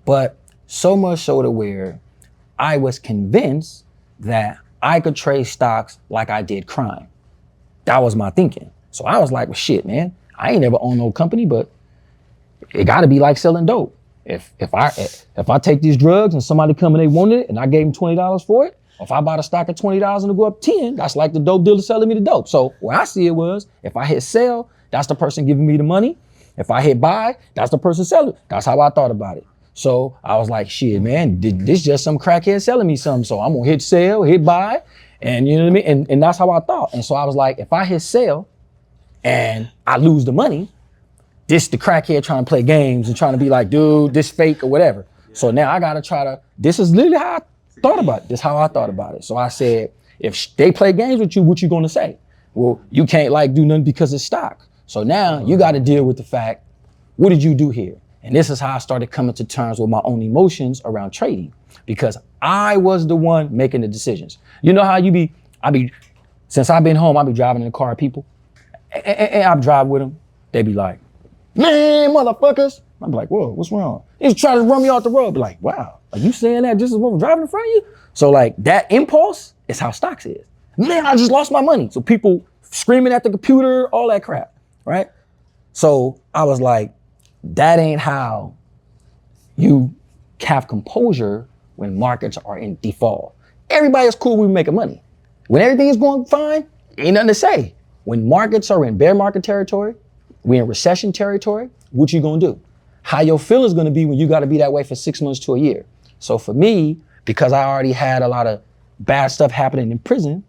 but so much so to where I was convinced that I could trade stocks like I did crime. That was my thinking. So I was like, well, shit, man, I ain't never owned no company, but it gotta be like selling dope. If I take these drugs and somebody come and they wanted it and I gave them $20 for it, if I bought a stock at $20 and it go up 10, that's like the dope dealer selling me the dope. So what I see it was, if I hit sell, that's the person giving me the money. If I hit buy, that's the person selling. That's how I thought about it. So I was like, shit, man, this just some crackhead selling me something. So I'm gonna hit sell, hit buy, and you know what I mean? And that's how I thought. And so I was like, if I hit sell and I lose the money, this the crackhead trying to play games and trying to be like, dude, this fake or whatever. So now I gotta try to, this is literally how I thought about it. This is how I thought about it. So I said, if they play games with you, what you gonna say? Well, you can't like do nothing because it's stock. So now you gotta deal with the fact, what did you do here? And this is how I started coming to terms with my own emotions around trading, because I was the one making the decisions. You know how since I've been home, I be driving in the car with people, and I drive with them. They be like, man, motherfuckers. I'm like, whoa, what's wrong? He's trying to run me off the road. Be like, wow, are you saying that just as well driving in front of you? So like that impulse is how stocks is. Man, I just lost my money. So people screaming at the computer, all that crap, right? So I was like, that ain't how you have composure when markets are in default. Everybody is cool when we making money. When everything is going fine, ain't nothing to say. When markets are in bear market territory, we in recession territory, what you gonna do? How your feeling's gonna be when you gotta be that way for 6 months to a year. So for me, because I already had a lot of bad stuff happening in prison,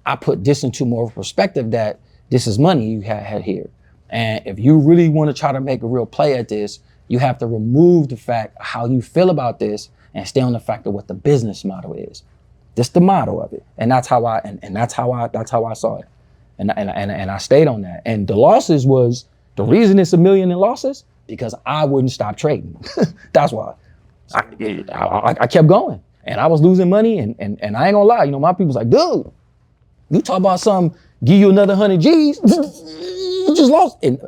I put this into more of a perspective that this is money you had here. And if you really wanna try to make a real play at this, you have to remove the fact of how you feel about this and stay on the fact of what the business model is. That's the model of it. And that's how I saw it. And I stayed on that. And the losses was, the reason it's $1 million in losses, because I wouldn't stop trading. That's why. I kept going. And I was losing money, and I ain't gonna lie, you know, my people's like, dude, you talk about something, give you another 100 G's, you just lost. And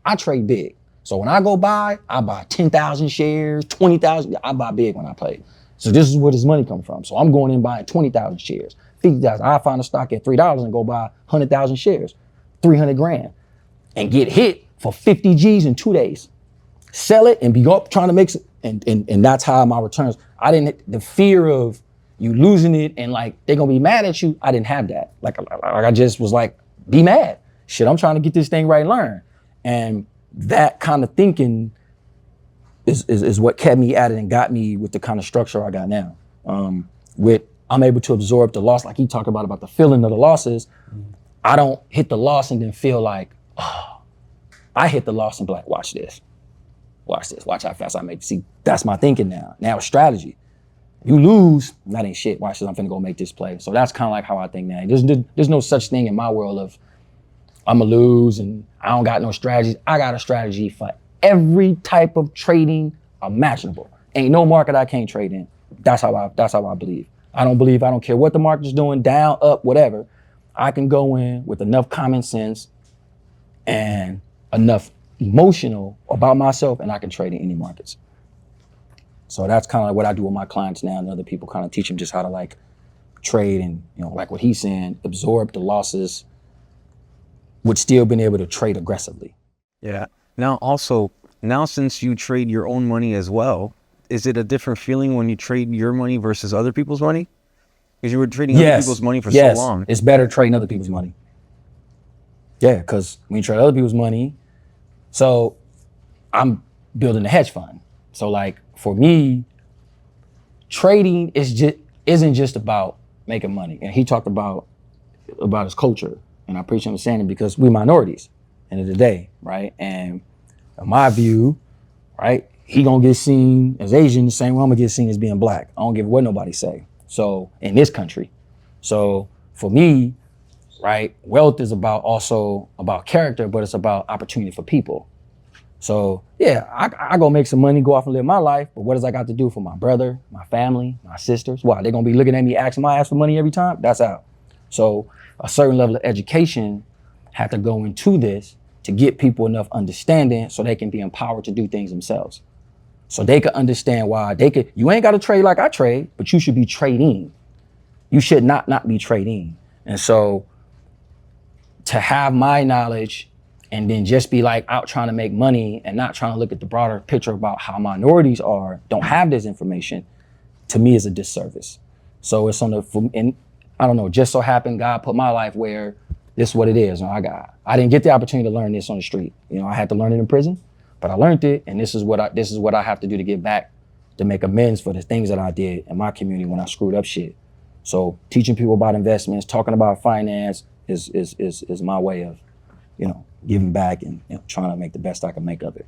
I trade big. So when I go buy, I buy 10,000 shares, 20,000, I buy big when I play. So this is where this money come from. So I'm going in buying 20,000 shares, 50,000. I find a stock at $3 and go buy 100,000 shares, 300 grand, and get hit for 50 G's in 2 days. Sell it and be up trying to make some, and that's how my returns. I didn't, the fear of you losing it and like they're gonna be mad at you, I didn't have that. Like I just was like, be mad. Shit, I'm trying to get this thing right and learn. And that kind of thinking is what kept me at it and got me with the kind of structure I got now. I'm able to absorb the loss, like he talked about the feeling of the losses. I don't hit the loss and then feel like, oh, I hit the loss and be like, watch this, watch how fast I make. See, that's my thinking now. Now it's strategy. You lose, that ain't shit. Watch this, I'm finna go make this play. So that's kind of like how I think now. There's no such thing in my world of I'ma lose and I don't got no strategies. I got a strategy for every type of trading imaginable. Ain't no market I can't trade in. That's how I believe. I don't care what the market's doing, down, up, whatever. I can go in with enough common sense and enough emotional about myself, and I can trade in any markets. So that's kind of like what I do with my clients now, and other people kind of teach them just how to like trade and, you know, like what he's saying, absorb the losses, would still been able to trade aggressively. Yeah. Now since you trade your own money as well, is it a different feeling when you trade your money versus other people's money? Because you were trading other people's money for so long. It's better trading other people's money. Yeah, because when you trade other people's money, so I'm building a hedge fund. So like for me, trading isn't just about making money. And he talked about his culture, and I appreciate him saying it because we're minorities, end of the day, right? And in my view, right, he gonna get seen as Asian the same way I'm gonna get seen as being black. I don't give a what nobody say. So in this country, so for me, right, wealth is also about character, but it's about opportunity for people. So yeah, I go make some money, go off and live my life, but what does I got to do for my brother, my family, my sisters? Why, they gonna be looking at me asking my ass for money every time? That's out. So a certain level of education had to go into this to get people enough understanding so they can be empowered to do things themselves. So they could understand why you ain't got to trade like I trade, but you should be trading. you should not be trading. And so to have my knowledge and then just be like out trying to make money and not trying to look at the broader picture about how minorities don't have this information, to me is a disservice. So it's and I don't know, just so happened God put my life where this is what it is. I didn't get the opportunity to learn this on the street. I had to learn it in prison, but I learned it, and this is what I have to do to get back, to make amends for the things that I did in my community when I screwed up shit. So teaching people about investments, talking about finance is my way of, giving back and trying to make the best I can make of it.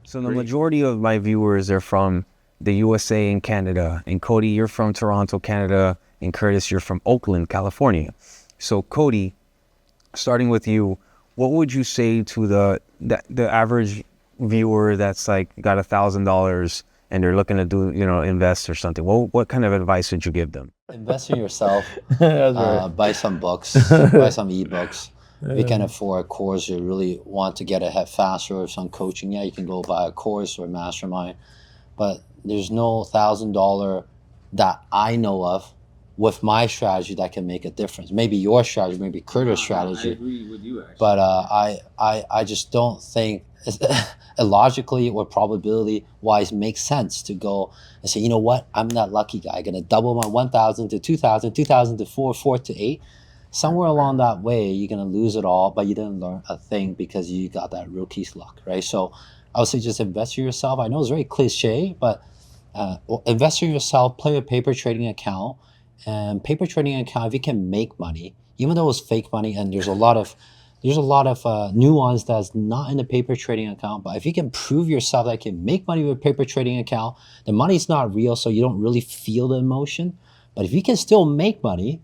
So the majority of my viewers are from the USA and Canada. And Cody, you're from Toronto, Canada. And Curtis, you're from Oakland, California. So Cody, starting with you, what would you say to the average viewer that's like got $1,000 and they're looking to do, invest or something? What kind of advice would you give them? Invest in yourself. That's right. Buy some books, buy some ebooks. If you can afford a course, you really want to get ahead faster, or some coaching, you can go buy a course or a mastermind. But there's no $1,000 that I know of with my strategy that can make a difference. Maybe your strategy, maybe Curtis' strategy. I agree with you, actually. But I just don't think illogically or probability wise makes sense to go and say, you know what, I'm that lucky guy, gonna double my 1,000 to 2,000, 2,000 to 4, 4 to 8. Somewhere along that way, you're gonna lose it all, but you didn't learn a thing because you got that rookie's luck, right? So I would say just invest in yourself. I know it's very cliche, but invest in yourself, play a paper trading account. And paper trading account, if you can make money, even though it's fake money, and there's a lot of nuance that's not in the paper trading account, but if you can prove yourself that you can make money with a paper trading account, the money's not real, so you don't really feel the emotion. But if you can still make money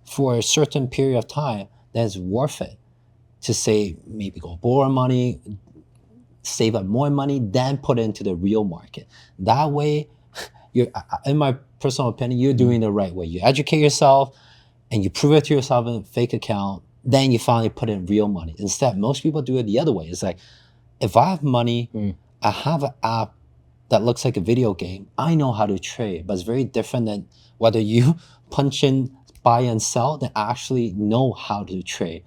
for a certain period of time, then it's worth it to say, maybe go borrow money, save up more money, then put it into the real market. That way, you're, in my personal opinion, you're doing the right way. You educate yourself and you prove it to yourself in a fake account, then you finally put in real money. Instead, most people do it the other way. It's like, if I have money, I have an app that looks like a video game, I know how to trade, but it's very different than whether you punch in buy and sell, than actually know how to trade.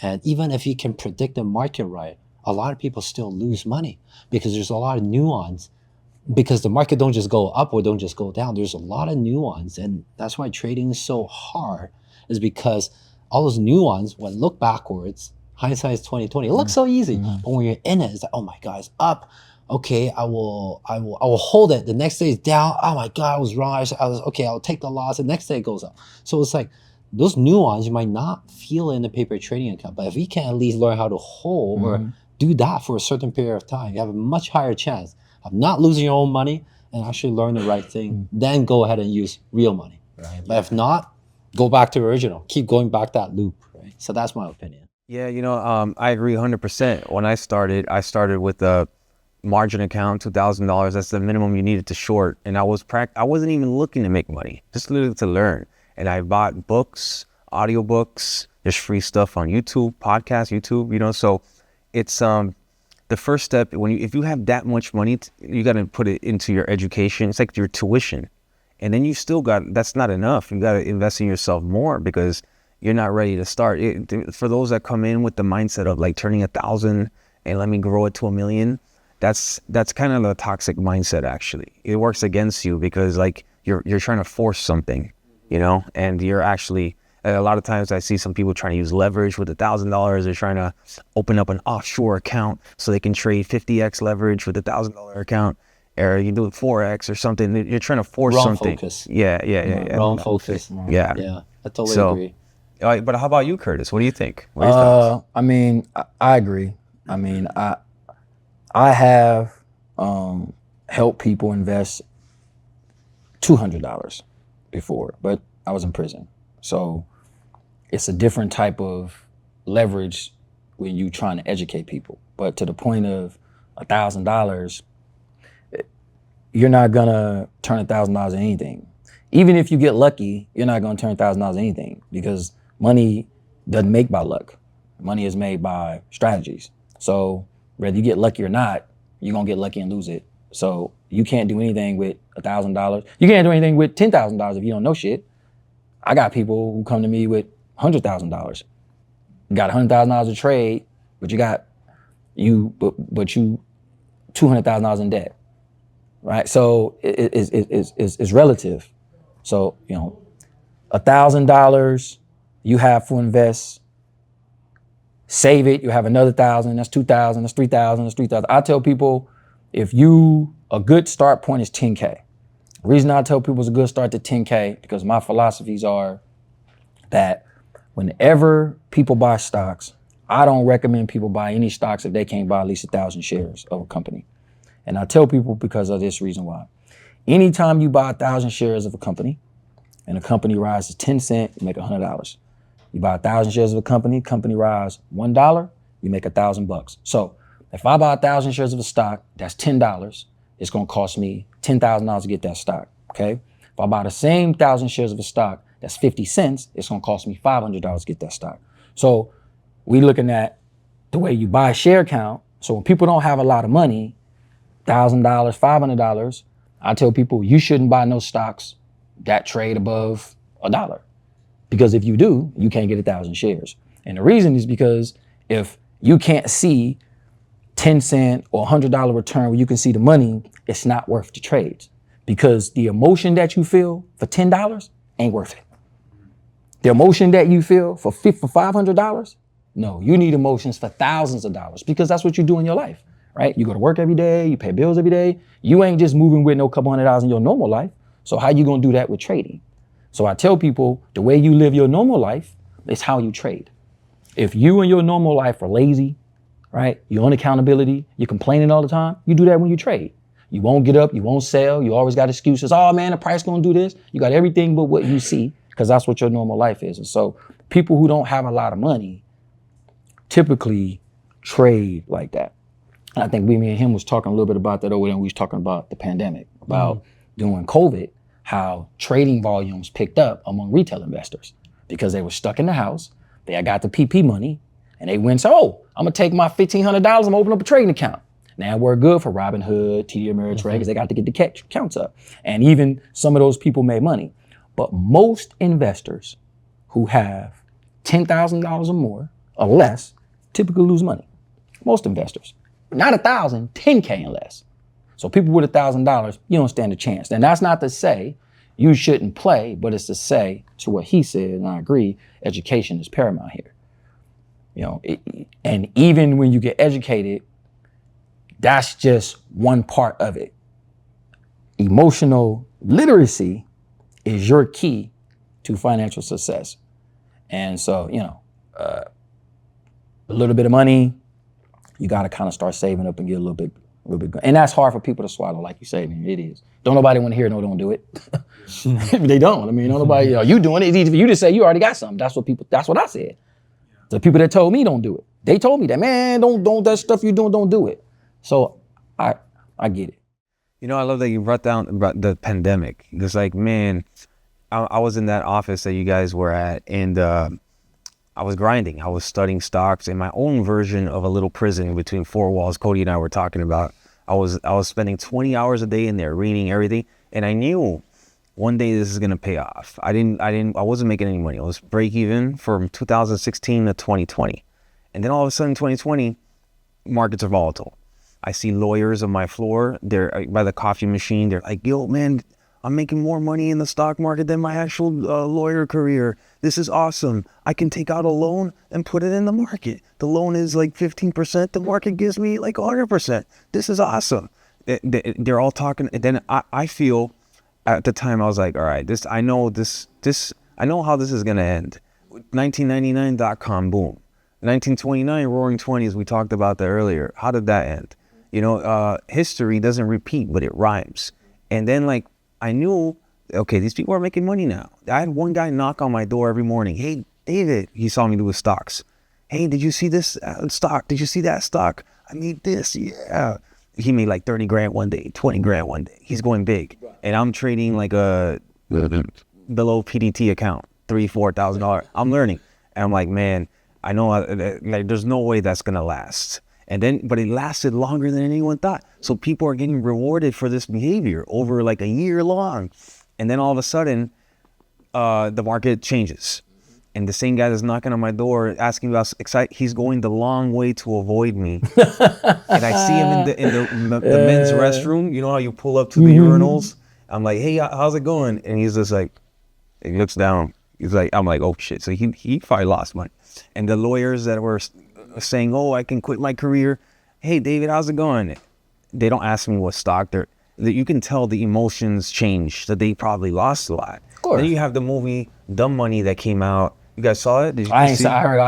And even if you can predict the market right, a lot of people still lose money because there's a lot of nuance. Because the market don't just go up or don't just go down. There's a lot of nuance, and that's why trading is so hard, is because all those nuance, when look backwards, hindsight is 2020. It looks so easy, but when you're in it, it's like, oh my God, it's up. Okay, I will hold it. The next day is down. Oh my God, I was wrong. I'll take the loss. The next day it goes up. So it's like those nuance you might not feel in the paper trading account, but if you can at least learn how to hold or do that for a certain period of time, you have a much higher chance of not losing your own money and actually learn the right thing. Then go ahead and use real money. Right? But if not, go back to the original. Keep going back that loop. Right? So that's my opinion. Yeah, I agree 100%. When I started with a margin account, $2,000. That's the minimum you needed to short. And I wasn't even looking to make money, just literally to learn. And I bought books, audiobooks. There's free stuff on YouTube, podcasts, YouTube. So it's the first step. If you have that much money, you got to put it into your education. It's like your tuition, and then that's not enough. You got to invest in yourself more because you're not ready to start. For those that come in with the mindset of like turning 1,000 and let me grow it to 1 million, that's kind of a toxic mindset. Actually, it works against you because like you're trying to force something, and you're actually. A lot of times I see some people trying to use leverage with $1,000. They're trying to open up an offshore account so they can trade 50x leverage with $1,000 account, or you do 4x or something. You're trying to force Wrong something. Focus. Yeah. Wrong focus. Yeah. Yeah, I totally agree. All right, but how about you, Curtis? What do you think? What are your thoughts? I mean, I agree. I mean, I have helped people invest $200 before, but I was in prison. So it's a different type of leverage when you're trying to educate people. But to the point of $1,000, you're not gonna turn $1,000 into anything. Even if you get lucky, you're not gonna turn $1,000 into anything because money doesn't make by luck. Money is made by strategies. So whether you get lucky or not, you're gonna get lucky and lose it. So you can't do anything with $1,000. You can't do anything with $10,000 if you don't know shit. I got people who come to me with $100,000. You got $100,000 of trade, but you $200,000 in debt, right? So it's relative. So, you know, $1,000 you have to invest, save it, you have another 1,000, that's 2,000, that's 3,000, that's 3,000. I tell people, a good start point is 10K. The reason I tell people it's a good start to 10K, because my philosophies are that whenever people buy stocks, I don't recommend people buy any stocks if they can't buy at least 1,000 shares of a company. And I tell people because of this reason why. Anytime you buy 1,000 shares of a company and a company rises 10 cents, you make $100. You buy 1,000 shares of a company rise $1, you make $1,000. So if I buy 1,000 shares of a stock, that's $10. It's gonna cost me $10,000 to get that stock, okay? If I buy the same 1,000 shares of a stock, that's 50 cents, it's gonna cost me $500 to get that stock. So we looking at the way you buy share count. So when people don't have a lot of money, $1,000, $500, I tell people you shouldn't buy no stocks that trade above $1. Because if you do, you can't get 1,000 shares. And the reason is because if you can't see 10 cent or $100 return where you can see the money, it's not worth the trades. Because the emotion that you feel for $10 ain't worth it. The emotion that you feel for $500, no, you need emotions for thousands of dollars, because that's what you do in your life, right? You go to work every day, you pay bills every day. You ain't just moving with no couple $100 in your normal life. So how you gonna do that with trading? So I tell people the way you live your normal life is how you trade. If you in your normal life are lazy, right? You're on accountability, you're complaining all the time, you do that when you trade. You won't get up, you won't sell, you always got excuses. Oh man, the price gonna do this. You got everything but what you see, because that's what your normal life is. And so people who don't have a lot of money typically trade like that. And I think me and him was talking a little bit about that over there. We was talking about the pandemic, about during COVID, how trading volumes picked up among retail investors because they were stuck in the house. They got the PP money and they went, so, I'm gonna take my $1,500, I'm gonna open up a trading account. Now we're good for Robinhood, TD Ameritrade, because they got to get the counts up. And even some of those people made money. But most investors who have $10,000 or more or less typically lose money. Most investors. Not 1,000, 10K and less. So people with $1,000, you don't stand a chance. And that's not to say you shouldn't play, but it's to say, to what he said, and I agree, education is paramount here. You know, and even when you get educated, that's just one part of it. Emotional literacy is your key to financial success. And so, you know, a little bit of money, you got to kind of start saving up and get a little bit. And that's hard for people to swallow, like you say, man, it is. Don't nobody want to hear, no, don't do it. They don't. I mean, don't nobody, you doing it. It's easy for you to say you already got something. That's what I said. The people that told me don't do it. They told me that, man, don't that stuff you doing, don't do it. So I get it. You know, I love that you brought down about the pandemic. It's like, man, I was in that office that you guys were at, and I was grinding. I was studying stocks in my own version of a little prison between four walls. Cody and I were talking about. I was spending 20 hours a day in there reading everything, and I knew one day this is gonna pay off. I wasn't making any money. I was break even from 2016 to 2020, and then all of a sudden 2020, markets are volatile. I see lawyers on my floor. They're by the coffee machine. They're like, yo, man, I'm making more money in the stock market than my actual lawyer career. This is awesome. I can take out a loan and put it in the market. The loan is like 15%. The market gives me like 100%. This is awesome. They're all talking. And then I feel at the time I was like, all right, I know how this is going to end. 1999.com, boom. 1929, Roaring 20s, we talked about that earlier. How did that end? You know, history doesn't repeat, but it rhymes. And then, like, I knew, okay, these people are making money now. I had one guy knock on my door every morning. Hey, David, he saw me do with stocks. Hey, did you see this stock? Did you see that stock? I made this, yeah. He made like 30 grand one day, 20 grand one day. He's going big. And I'm trading like a below PDT account, $3,000, $4,000. I'm learning. And I'm like, man, I know, like, there's no way that's gonna last. But it lasted longer than anyone thought. So people are getting rewarded for this behavior over like a year long. And then all of a sudden, the market changes. And the same guy that's knocking on my door asking about he's going the long way to avoid me. And I see him in the men's restroom. You know how you pull up to the urinals? I'm like, hey, how's it going? And he's just like, he looks down. He's like, I'm like, oh shit. So he probably lost money. And the lawyers that were saying, oh, I can quit my career. Hey, David, how's it going? They don't ask me what stock you can tell the emotions change, that they probably lost a lot. Of course. Then you have the movie Dumb Money that came out. You guys saw it? Did you I see? I heard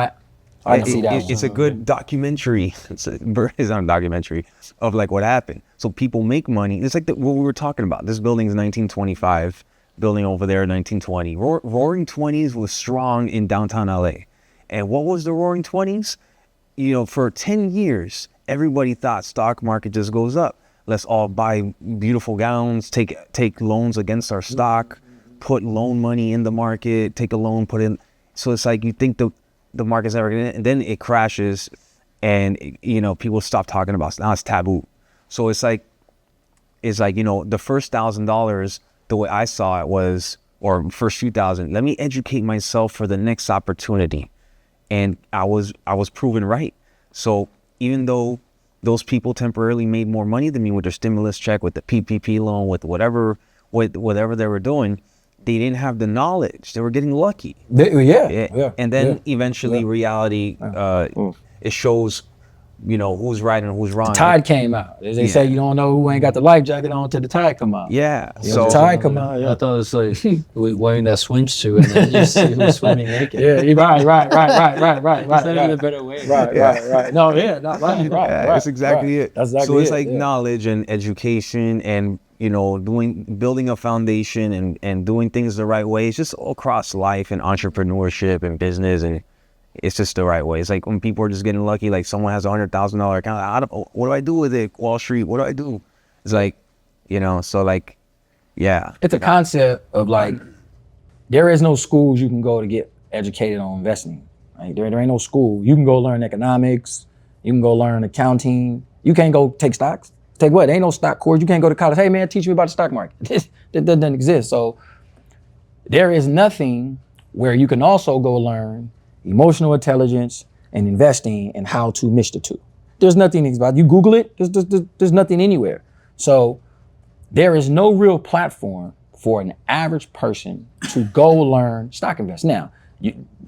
I didn't see that one. It's a good documentary. It's not a documentary of like what happened. So people make money. It's like what we were talking about. This building is 1925. Building over there, 1920. Roaring 20s was strong in downtown LA. And what was the Roaring 20s? You know, for 10 years, everybody thought stock market just goes up. Let's all buy beautiful gowns, take loans against our stock, put loan money in the market, take a loan, put in. So it's like you think the market's never gonna, and then it crashes, and you know people stop talking about it. Now it's taboo. So it's like you know the first $1,000, the way I saw it was, or first few thousand. Let me educate myself for the next opportunity, and I was proven right. So even though those people temporarily made more money than me with their stimulus check, with the PPP loan, with whatever they were doing, they didn't have the knowledge. They were getting lucky. Yeah. And then eventually reality, it shows, you know, who's right and who's wrong. The tide came out. As they say, you don't know who ain't got the life jacket on till the tide come out. Yeah. So the tide come out. I thought it was like wearing that swimsuit and then you see who's swimming naked. Yeah, right. Is that in a better way? Right. No, right. That's exactly it. That's exactly so it's it, like knowledge and education and, you know, building a foundation and doing things the right way. It's just all across life and entrepreneurship and business, and it's just the right way. It's like when people are just getting lucky, like someone has $100,000 account. What do I do with it? Wall Street, what do I do? It's like, you know, so like, yeah. It's a concept of like, there is no schools you can go to get educated on investing. Right? There ain't no school. You can go learn economics. You can go learn accounting. You can't go take stocks. Take what? There ain't no stock course. You can't go to college. Hey man, teach me about the stock market. That doesn't exist. So there is nothing where you can also go learn emotional intelligence and investing and how to mix the two. There's nothing about it. You Google it, there's nothing anywhere. So there is no real platform for an average person to go learn stock invest. Now,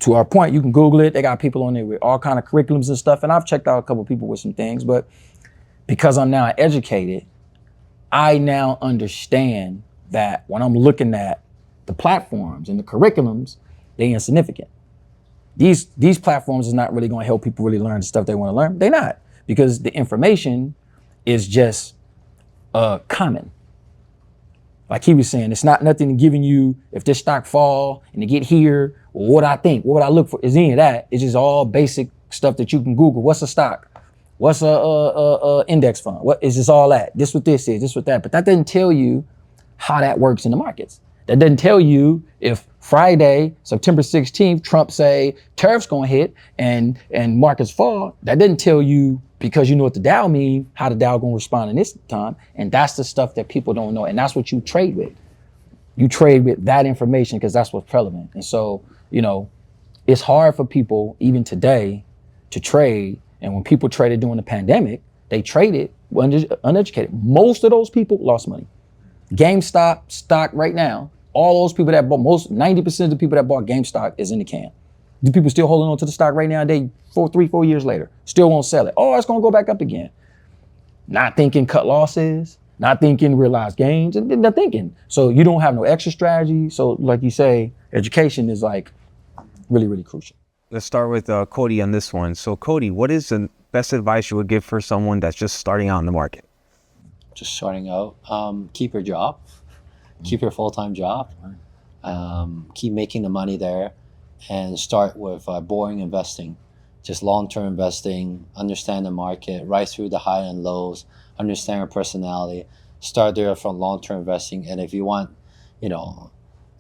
to our point, you can Google it. They got people on there with all kind of curriculums and stuff. And I've checked out a couple of people with some things, but because I'm now educated, I now understand that when I'm looking at the platforms and the curriculums, they're insignificant. These platforms is not really going to help people really learn the stuff they want to learn. They're not, because the information is just common. Like he was saying, it's not nothing giving you, if this stock fall and to get here, what I think, what would I look for, is any of that. It's just all basic stuff that you can Google. What's a stock? What's a index fund? What is this all that? This what this is, this what that. But that doesn't tell you how that works in the markets. That doesn't tell you if Friday, September 16th, Trump say tariffs gonna hit and markets fall. That doesn't tell you, because you know what the Dow mean, how the Dow gonna respond in this time. And that's the stuff that people don't know. And that's what you trade with. You trade with that information because that's what's relevant. And so, you know, it's hard for people even today to trade. And when people traded during the pandemic, they traded uneducated. Most of those people lost money. GameStop stock right now, all those people that bought, 90% of the people that bought GameStop is in the can. Do people still holding on to the stock right now? They 3-4 years later, still won't sell it. Oh, it's gonna go back up again. Not thinking cut losses, not thinking realized gains, and not thinking. So you don't have no extra strategy. So like you say, education is like really, really crucial. Let's start with Cody on this one. So Cody, what is the best advice you would give for someone that's just starting out in the market? Just starting out, keep your job, keep your full-time job, keep making the money there, and start with boring investing, just long-term investing, understand the market, right through the high and lows, understand your personality, start there from long-term investing. And if you want, you know,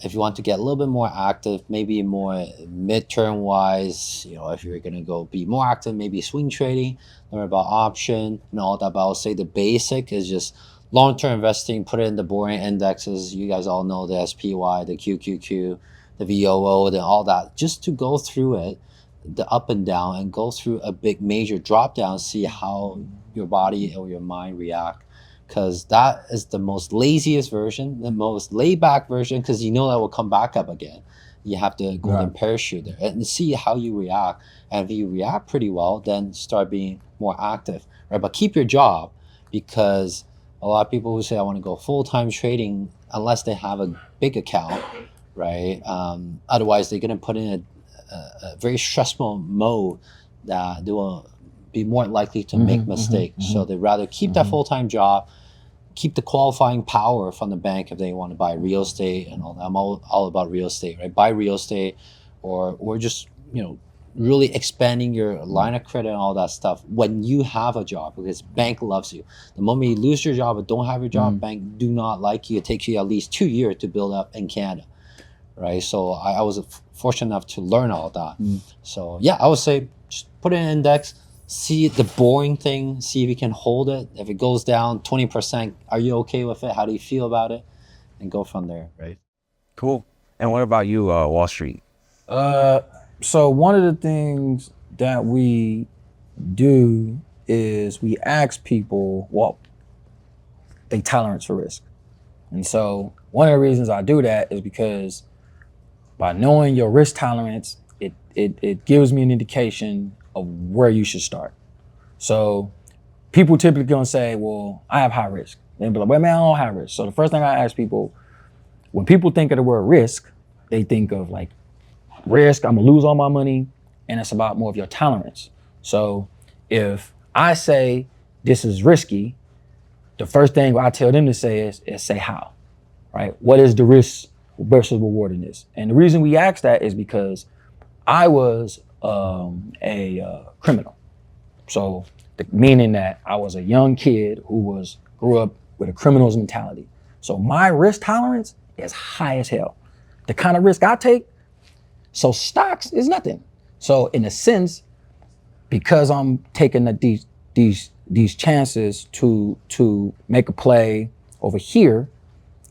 if you want to get a little bit more active, maybe more midterm wise, you know, if you're going to go be more active, maybe swing trading, learn about option and all that. But I would say the basic is just long-term investing, put it in the boring indexes. You guys all know the SPY, the QQQ, the VOO, and all that, just to go through it, the up and down, and go through a big major drop down, see how your body or your mind react. Because that is the most laziest version, the most laid back version, because you know that will come back up again. You have to go and parachute there and see how you react. And if you react pretty well, then start being more active, right? But keep your job, because a lot of people who say, I want to go full-time trading, unless they have a big account, right? Otherwise, they're going to put in a very stressful mode that they will be more likely to make mistakes. So they'd rather keep that full-time job, keep the qualifying power from the bank if they want to buy real estate and all that. I'm all about real estate, right? Buy real estate, or just, you know, really expanding your line of credit and all that stuff when you have a job, because bank loves you. The moment you lose your job or don't have your job, bank do not like you. It takes you at least 2 years to build up in Canada, right? So I was fortunate enough to learn all that. So yeah, I would say just put in an index, see the boring thing, see if you can hold it. If it goes down 20%, are you okay with it? How do you feel about it? And go from there, right? Cool. And what about you, Wall Street? So one of the things that we do is we ask people what they tolerance for risk. And so one of the reasons I do that is because by knowing your risk tolerance, it gives me an indication of where you should start. So people typically gonna say, well, I have high risk. They'll be like, well, man, I don't have risk. So the first thing I ask people, when people think of the word risk, they think of like, risk, I'm gonna lose all my money, and it's about more of your tolerance. So if I say this is risky, the first thing I tell them to say is say how, right? What is the risk versus reward in this? And the reason we ask that is because I was a criminal. So meaning that I was a young kid who grew up with a criminal's mentality. So my risk tolerance is high as hell. The kind of risk I take, so stocks is nothing. So in a sense, because I'm taking these chances to make a play over here,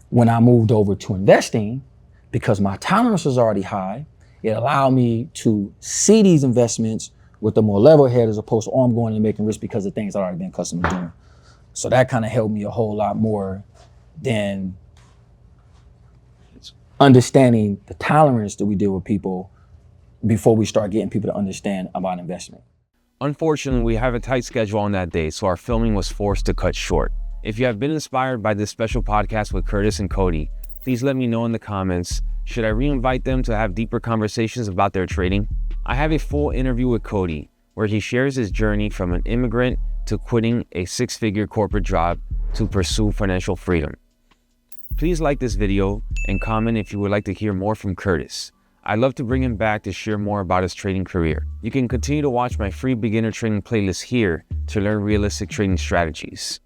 when I moved over to investing, because my tolerance was already high, it allowed me to see these investments with a more level head as opposed to, oh, I'm going and making risk because of things I've already been accustomed to doing. So that kind of helped me a whole lot more than understanding the tolerance that we deal with people before we start getting people to understand about investment. Unfortunately, we have a tight schedule on that day, so our filming was forced to cut short. If you have been inspired by this special podcast with Curtis and Cody, please let me know in the comments. Should I re-invite them to have deeper conversations about their trading? I have a full interview with Cody, where he shares his journey from an immigrant to quitting a six-figure corporate job to pursue financial freedom. Please like this video and comment if you would like to hear more from Curtis. I'd love to bring him back to share more about his trading career. You can continue to watch my free beginner trading playlist here to learn realistic trading strategies.